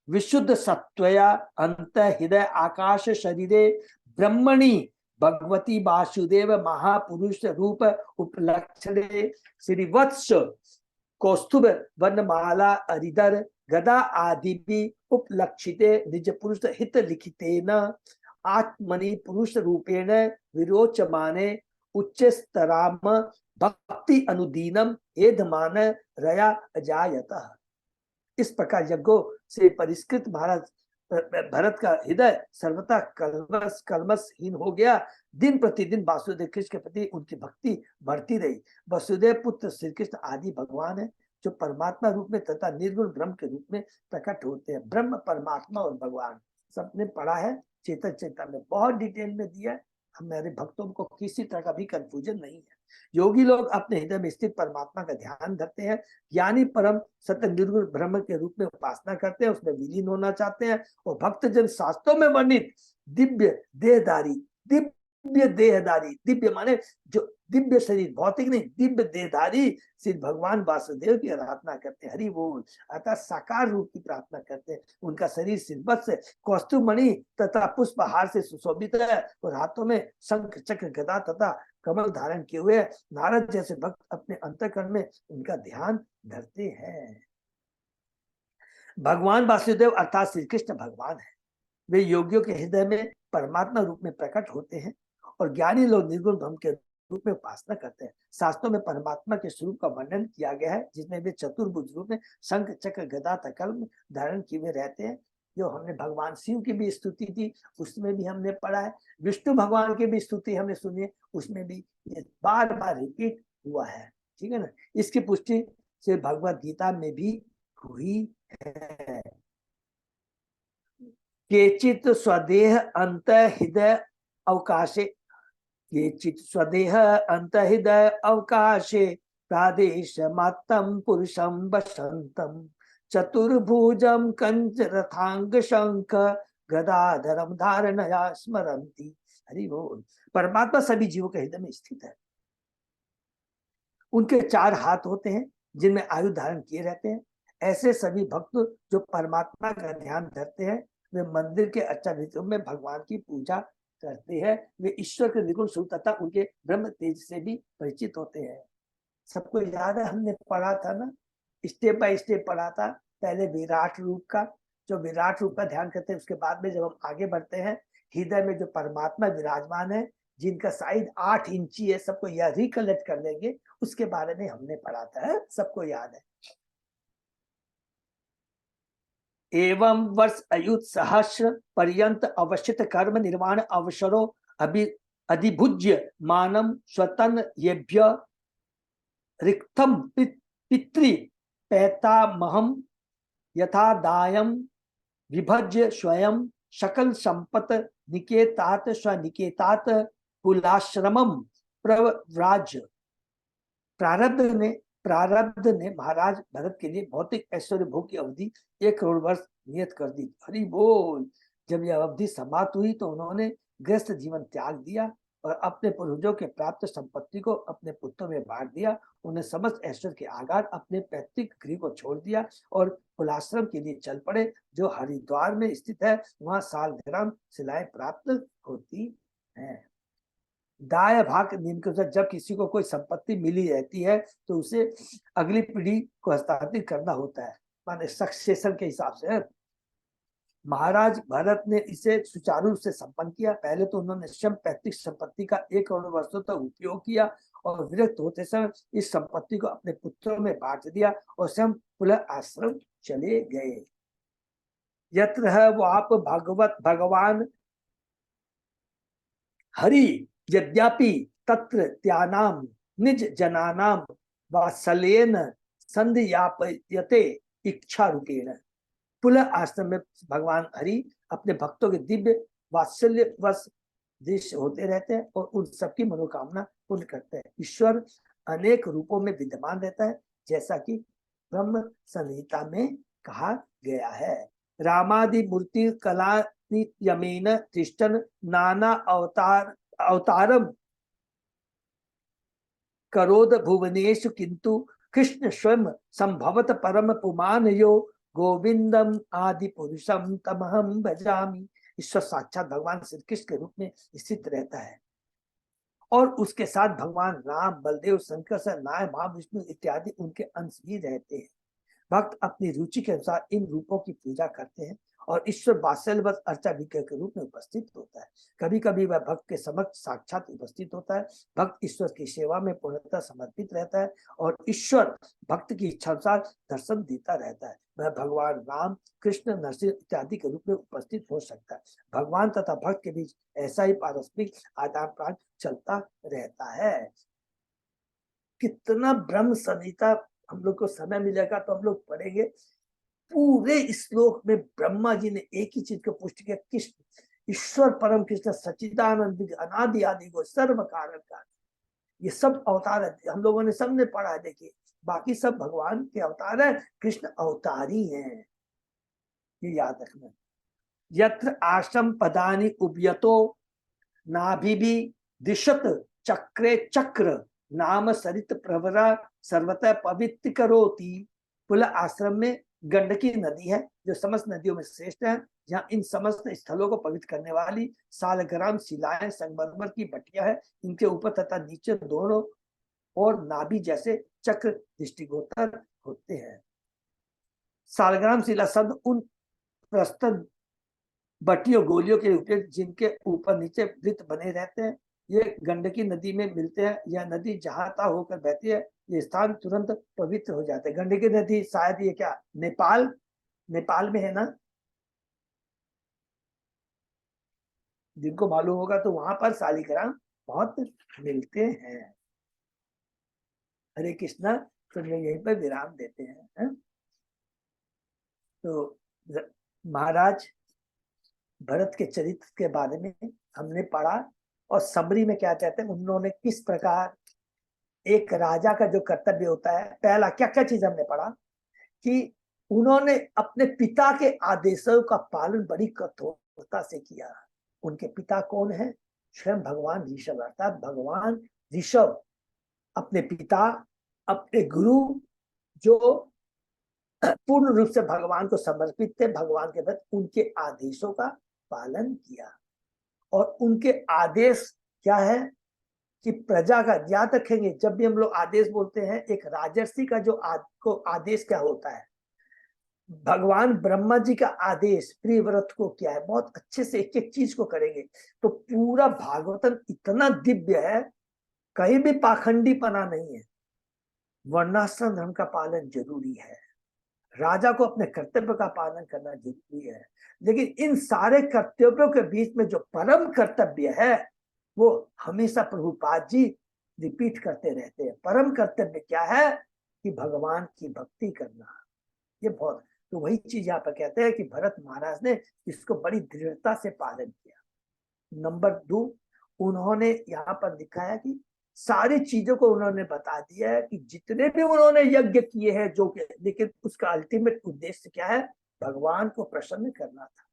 विशुद्ध सत्वया अंत हृदय आकाश शरीरे ब्रह्मणि भगवती वासुदेव महापुरुष रूप उपलक्षणे श्रीवत्स कौस्तुभ वर्णमाला अरिधर गदा आदि भी उपलक्षिते निज पुरुष हित लिखितेन आत्मनि पुरुष रूपेण विरोचमाने उच्च स्तराम भक्ति अनुदीनम एधमान रया अजायतः। इस प्रकार यज्ञों से परिष्कृत महाराज भरत का हृदय सर्वथा कलमशहीन हो गया। दिन प्रतिदिन वासुदेव कृष्ण के प्रति उनकी भक्ति बढ़ती रही। वसुदेव पुत्र श्री कृष्ण आदि भगवान है जो परमात्मा रूप में तथा निर्गुण ब्रह्म के रूप में प्रकट होते हैं। ब्रह्म, परमात्मा और भगवान सबने पढ़ा है, चेतन चेता में बहुत डिटेल में दिया है। हमारे भक्तों को किसी तरह का भी कंफ्यूजन नहीं है। योगी लोग अपने हृदय में स्थित परमात्मा का ध्यान धरते हैं। ज्ञानी परम सत्य निर्गुण ब्रह्म के रूप में उपासना करते हैं, उसमें विलीन होना चाहते हैं। और भक्तजन शास्त्रों में वर्णित दिव्य देहधारी, दिव्य माने जो दिव्य शरीर, भौतिक नहीं, दिव्य देहधारी श्री भगवान वासुदेव की आराधना करते हैं। हरि बोल। अर्थात साकार रूप की प्रार्थना करते हैं। उनका शरीर सिलवत से कौस्तुभ मणि तथा पुष्पहार से सुशोभित है और हाथों में शंख चक्र गदा तथा कमल धारण किए हुए। नारद जैसे भक्त अपने अंतःकरण में उनका ध्यान धरते हैं। भगवान वासुदेव अर्थात श्री कृष्ण भगवान है। वे योगियों के हृदय में परमात्मा रूप में प्रकट होते हैं और ज्ञानी लोग निर्गुण ब्रह्म के रूप में उपासना करते हैं। शास्त्रों में परमात्मा के स्वरूप का वर्णन किया गया है जिसमें वे चतुर्भुज रूप में शंख चक्र गदा कलम धारण किए हुए रहते हैं। जो हमने भगवान शिव की भी स्तुति थी उसमें भी हमने पढ़ा है, विष्णु भगवान की भी स्तुति हमने सुनी है, उसमें भी ये बार बार रिपीट हुआ है। ठीक है ना। इसकी पुष्टि से भगवत गीता में भी हुई है। केचित स्वदेह अंत हृदय अवकाशे, केचित स्वदेह अंत हृदय अवकाशे प्रादेश मात्तम पुरुषम वसंतम चतुर्भुजम कंच रथांग शंख गदाधरम धारणया स्मरंती। हरि बोल। परमात्मा सभी जीवों के हृदय में स्थित है। उनके 4 हाथ होते हैं जिनमें आयु धारण किए रहते हैं। ऐसे सभी भक्त जो परमात्मा का ध्यान धरते हैं वे मंदिर के अर्चाभिषेक में भगवान की पूजा करते हैं। वे ईश्वर के निगुण स्वरूप तथा उनके ब्रह्म तेज से भी परिचित होते हैं। सबको याद है, हमने पढ़ा था ना, स्टेप बाय स्टेप पढ़ा था। पहले विराट रूप का, जो विराट रूप का ध्यान करते हैं, उसके बाद में जब हम आगे बढ़ते हैं, हृदय में जो परमात्मा विराजमान है, जिनका साइज 8 इंची है, सबको यह रिकलेक्ट कर लेंगे, उसके बारे में हमने पढ़ा था, है? सबको याद है। एवं वर्ष अयुत सहस्र पर्यंत अवस्थित कर्म निर्माण अवसरो अधिभुज्य मानम स्वतन येभ्य रिक्तम पितृ पैतामहम यथा दायम विभज्य स्वयं सकल संपत निकेतात स्वनिकेतात कुलाश्रमम प्रव्राज। प्रारब्ध ने महाराज भरत के लिए भौतिक ऐश्वर्य भोग की अवधि 1 करोड़ वर्ष नियत कर दी। हरि बोल। जब यह अवधि समाप्त हुई तो उन्होंने गृहस्थ जीवन त्याग दिया और अपने पूर्वजों के प्राप्त संपत्ति को अपने पुत्रों में बांट दिया। उन्हें समस्त ऐश्वर्य के आगार अपने पैतृक गृह को छोड़ दिया और कुलाश्रम के लिए चल पड़े, जो हरिद्वार में स्थित है। वहां सालग्राम शिलाएं प्राप्त होती हैं। दाय भाग नियम के अनुसार जब किसी को कोई संपत्ति मिली रहती है तो उसे अगली पीढ़ी को हस्तांतरित करना होता है, माने सक्सेशन के हिसाब से। महाराज भरत ने इसे सुचारू रूप से संपन्न किया। पहले तो उन्होंने स्वयं पैतृक संपत्ति का 1 करोड़ वर्षों तक उपयोग किया और विरक्त होते समय इस संपत्ति को अपने पुत्रों में बांट दिया और स्वयं पुनः आश्रम चले गए। यत्र है वो आप भगवान हरि यद्यपि तत्र त्यानाम निज जनानाम वात्सल्येन संध्यापयते इच्छा रूपेण। पुनः आश्रम में भगवान हरि अपने भक्तों के दिव्य वात्सल्य वश दृश्य होते रहते हैं और उन सबकी मनोकामना पूर्ण करते हैं। ईश्वर अनेक रूपों में विद्यमान रहता है, जैसा कि ब्रह्म संहिता में कहा गया है। रामादि मूर्ति कला यमीन तिष्ठन नाना अवतारम करोद भुवनेषु किंतु कृष्ण स्वयं संभवत परम पुमान यो गोविंदम आदि पुरुषम तमहम भजामि। ईश्वर साक्षात भगवान श्री कृष्ण के रूप में स्थित रहता है और उसके साथ भगवान राम, बलदेव, शंकर, नाय, महाविष्णु इत्यादि उनके अंश भी रहते हैं। भक्त अपनी रुचि के अनुसार इन रूपों की पूजा करते हैं और ईश्वर वात्सल्यवश अर्चाभिषेक के रूप में उपस्थित होता है। कभी कभी वह भक्त के समक्ष साक्षात उपस्थित होता है। भक्त ईश्वर की सेवा में पूर्णतः समर्पित रहता है और ईश्वर भक्त की इच्छा अनुसार दर्शन देता रहता है। वह भगवान राम, कृष्ण, नरसिंह इत्यादि के रूप में उपस्थित हो सकता है। भगवान तथा भक्त के बीच ऐसा ही पारस्परिक आदान प्रदान चलता रहता है। कितना ब्रह्म संहिता हम लोग को समय मिलेगा तो हम लोग पढ़ेंगे। पूरे श्लोक में ब्रह्मा जी ने एक ही चीज को पुष्टि किया, कृष्ण ईश्वर परम कृष्ण सच्चिदानंद अनादि आदि को सर्व कारण का, ये सब अवतार है। हम लोगों ने सबने पढ़ा है, देखिए बाकी सब भगवान के अवतार है, कृष्ण अवतारी हैं, ये याद रखना। यत्र आश्रम पदानि उभयतो नाभिभि दिशत चक्रे चक्र नाम सरित प्रवरा सर्वतः पवित्र करोति। पुल आश्रम में गंडकी नदी है जो समस्त नदियों में श्रेष्ठ है, जहाँ इन समस्त स्थलों को पवित्र करने वाली सालग्राम शिलाएं संगमरमर की भट्टियां है। इनके ऊपर तथा नीचे दोनों और नाभि जैसे चक्र दृष्टिगोचर होते हैं। सालग्राम शिला शब्द उन प्रस्तुत भट्टियों गोलियों के उपयोग जिनके ऊपर नीचे वृत्त बने रहते हैं, ये गंडकी नदी में मिलते हैं। यह नदी जहां तहां होकर बहती है, ये स्थान तुरंत पवित्र हो जाते हैं। गंडकी नदी शायद ये क्या नेपाल में है ना, जिनको मालूम होगा तो वहां पर शालिग्राम बहुत मिलते हैं। हरे कृष्णा, तो यहीं पर विराम देते हैं। तो महाराज भरत के चरित्र के बारे में हमने पढ़ा और समरी में क्या कहते हैं, उन्होंने किस प्रकार एक राजा का जो कर्तव्य होता है, पहला क्या क्या चीज हमने पढ़ा कि उन्होंने अपने पिता के आदेशों का पालन बड़ी कठोरता से किया। उनके पिता कौन है? स्वयं भगवान ऋषभ, अर्थात भगवान ऋषभ अपने पिता, अपने गुरु जो पूर्ण रूप से भगवान को समर्पित थे, भगवान के प्रति उनके आदेशों का पालन किया। और उनके आदेश क्या है कि प्रजा का याद रखेंगे, जब भी हम लोग आदेश बोलते हैं, एक राजर्षि का जो आदेश क्या होता है, भगवान ब्रह्मा जी का आदेश प्रिय व्रत को क्या है, बहुत अच्छे से एक एक चीज को करेंगे। तो पूरा भागवतम इतना दिव्य है, कहीं भी पाखंडीपना नहीं है। वर्णाश्रम धर्म का पालन जरूरी है, राजा को अपने कर्तव्य का पालन करना जरूरी है, लेकिन इन सारे कर्तव्यों के बीच में जो परम कर्तव्य है वो हमेशा प्रभुपाद जी रिपीट करते रहते हैं। परम कर्तव्य क्या है कि भगवान की भक्ति करना। ये बहुत, तो वही चीज यहाँ पर कहते हैं कि भरत महाराज ने इसको बड़ी दृढ़ता से पालन किया। नंबर 2, उन्होंने यहाँ पर दिखाया कि सारी चीजों को उन्होंने बता दिया है कि जितने भी उन्होंने यज्ञ किए हैं जो के, लेकिन उसका अल्टीमेट उद्देश्य क्या है, भगवान को प्रसन्न करना था।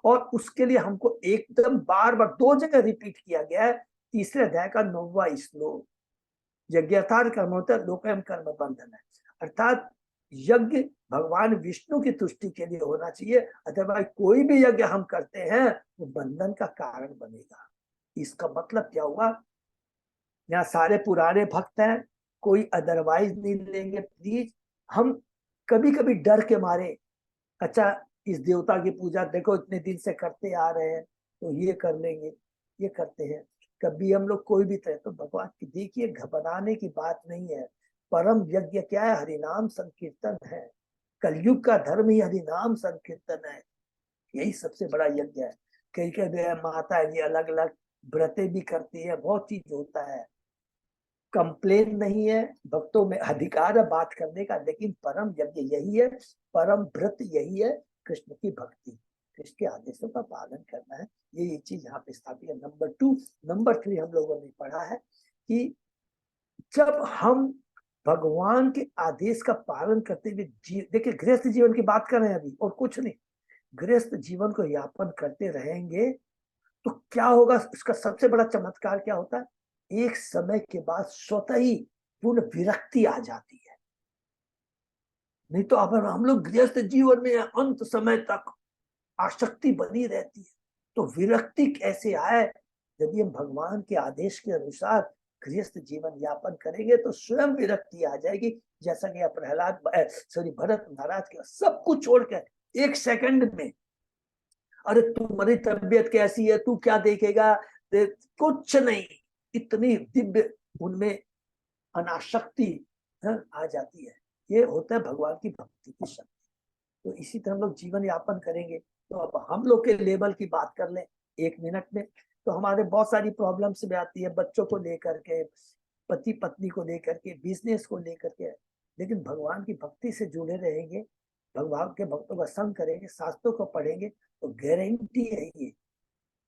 और उसके लिए हमको एकदम बार बार 2 जगह रिपीट किया गया है। तीसरे अध्याय का 9वां श्लोक, यज्ञार्थात् कर्मोत्तर लोकयम कर्म बंधन है, अर्थात यज्ञ भगवान विष्णु की तुष्टि के लिए होना चाहिए, अथवा कोई भी यज्ञ हम करते हैं वो बंधन का कारण बनेगा। इसका मतलब क्या हुआ, यहाँ सारे पुराने भक्त हैं, कोई अदरवाइज नहीं लेंगे प्लीज। हम कभी कभी डर के मारे, अच्छा इस देवता की पूजा देखो इतने दिन से करते आ रहे हैं तो ये कर लेंगे, ये करते हैं। कभी हम लोग कोई भी तरह, तो भगवान की देखिए घबराने की बात नहीं है। परम यज्ञ क्या है, हरिनाम संकीर्तन है। कलयुग का धर्म ही हरिनाम संकीर्तन है, यही सबसे बड़ा यज्ञ है। कई कई माता जी अलग अलग व्रतें भी करती है, बहुत चीज होता है, कंप्लेन नहीं है, भक्तों में अधिकार है बात करने का, लेकिन परम यज्ञ यही है, परम व्रत यही है, कृष्ण की भक्ति, कृष्ण के आदेशों का पालन करना है। ये चीज यहाँ पे स्थापित है। नंबर 2, नंबर 3 हम लोगों ने पढ़ा है कि जब हम भगवान के आदेश का पालन करते हुए देखिए गृहस्थ जीवन की बात कर रहे हैं अभी और कुछ नहीं, गृहस्थ जीवन को यापन करते रहेंगे तो क्या होगा, इसका सबसे बड़ा चमत्कार क्या होता है, एक समय के बाद स्वतः ही पूर्ण विरक्ति आ जाती है। नहीं तो अगर हम लोग गृहस्थ जीवन में अंत समय तक आसक्ति बनी रहती है, तो विरक्ति कैसे आए। यदि हम भगवान के आदेश के अनुसार गृहस्थ जीवन यापन करेंगे तो स्वयं विरक्ति आ जाएगी। जैसा कि भरत महाराज के सब कुछ छोड़कर 1 सेकंड में, अरे तुम्हारी तबीयत कैसी है, तू क्या देखेगा, कुछ नहीं, इतनी दिव्य उनमें अनाशक्ति आ जाती है। ये होता है भगवान की भक्ति की शक्ति। तो इसी तरह हम लोग जीवन यापन करेंगे। तो अब हम लोग के लेवल की बात कर लें 1 मिनट में, तो हमारे बहुत सारी प्रॉब्लम्स भी आती है, बच्चों को लेकर के, पति पत्नी को लेकर के, बिजनेस को लेकर के, लेकिन भगवान की भक्ति से जुड़े रहेंगे, भगवान के भक्तों का संग करेंगे, शास्त्रों को पढ़ेंगे, तो गारंटी है ये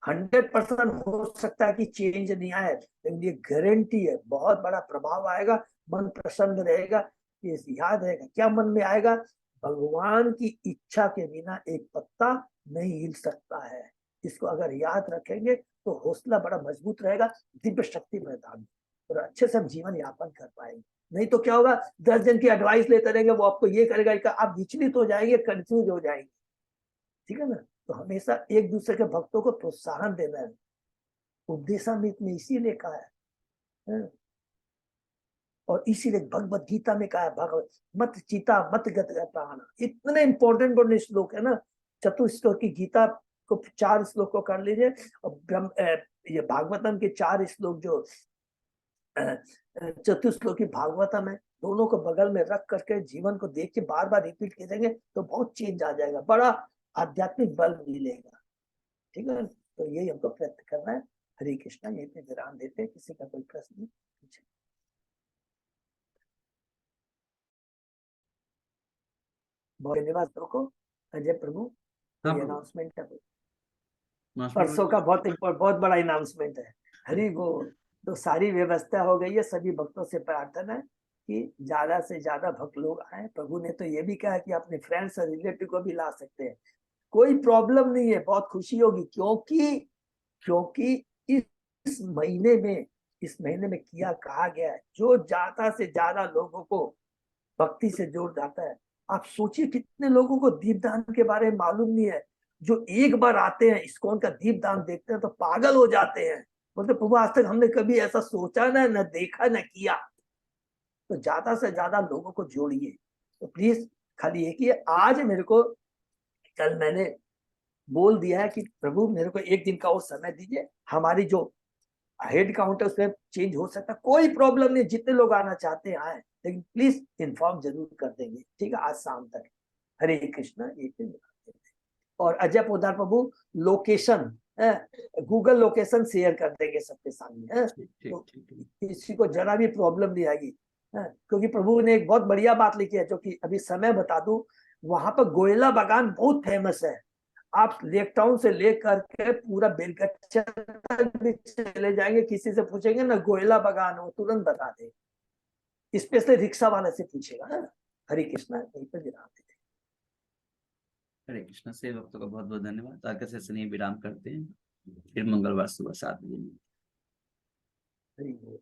100% हो सकता है कि चेंज नहीं आए, लेकिन ये गारंटी है बहुत बड़ा प्रभाव आएगा, मन प्रसन्न रहेगा। ये याद रहेगा, क्या मन में आएगा, भगवान की इच्छा के बिना एक पत्ता नहीं हिल सकता है। इसको अगर याद रखेंगे तो हौसला बड़ा मजबूत रहेगा, दिव्य शक्ति प्रदान और अच्छे से हम जीवन यापन कर पाएंगे। नहीं तो क्या होगा, 10 जन की एडवाइस लेते रहेंगे, वो आपको ये करेगा, आप विचलित हो जाएंगे, कंफ्यूज हो जाएंगे, ठीक है ना। तो हमेशा एक दूसरे के भक्तों को प्रोत्साहन देना है, उपदेशामृत में इसीलिए कहा है। और इसीलिए भगवत गीता में कहा है, भगवत मत चिता मत गत प्राण, इतने इंपॉर्टेंट श्लोक है ना। चतुश्लोक की गीता को 4 श्लोक को कर लीजिए, और ये भागवतम के 4 श्लोक जो चतुश्लोकी भागवतम है, दोनों को बगल में रख करके जीवन को देख के बार बार रिपीट करेंगे तो बहुत चेंज आ जाएगा, बड़ा आध्यात्मिक बल मिलेगा, ठीक है। तो यही हमको प्रयत्न करना है। हरे कृष्णा, यही पे विराम देते हैं। किसी का कोई प्रश्न? बहुत धन्यवाद को अजय प्रभु। अनाउंसमेंट है परसों का, बहुत बड़ा अनाउंसमेंट है। हरि बोल। तो सारी व्यवस्था हो गई है, सभी भक्तों से प्रार्थना है कि ज्यादा से ज्यादा भक्त लोग आए। प्रभु ने तो ये भी कहा कि अपने फ्रेंड्स और रिलेटिव को भी ला सकते हैं, कोई प्रॉब्लम नहीं है, बहुत खुशी होगी, क्योंकि इस महीने में किया कहा गया है, जो ज्यादा से ज्यादा लोगों को भक्ति से जोड़ जाता है। आप सोचिए कितने लोगों को दीपदान के बारे में मालूम नहीं है, जो एक बार आते हैं इस्कॉन का दीपदान देखते हैं तो पागल हो जाते हैं, बोलते प्रभु आज तक हमने कभी ऐसा सोचा न देखा न किया। तो ज्यादा से ज्यादा लोगों को जोड़िए। तो प्लीज खाली एक ही आज मेरे को, कल मैंने बोल दिया है कि प्रभु मेरे को एक दिन का और समय दीजिए, हमारी जो हेड काउंट है उसमें चेंज हो सकता है, कोई प्रॉब्लम नहीं, जितने लोग आना चाहते हैं आए, लेकिन प्लीज इन्फॉर्म जरूर कर देंगे, ठीक है, आज शाम तक। हरे कृष्णा। एक दिन और अजय पोदार प्रभु लोकेशन गूगल लोकेशन शेयर कर देंगे सबके सामने, तो किसी को जरा भी प्रॉब्लम नहीं आएगी। क्योंकि प्रभु ने एक बहुत बढ़िया बात लिखी है, जो कि अभी समय बता दूं, वहां पर गोयला बागान बहुत फेमस है। आप लेक टाउन से लेकर के पूरा बेलगच्छा तक भी चले जाएंगे, किसी से पूछेंगे ना गोयला बागान, वो तुरंत बता दे, स्पेशली रिक्शा वाले से पूछेगा ना। हरे कृष्णा। यहीं पर विराम देते। हरे कृष्णा। से भक्तों का बहुत बहुत धन्यवाद। आज का सेशन यहीं विराम करते हैं, फिर मंगलवार सुबह 7 बजे। हरि बोल।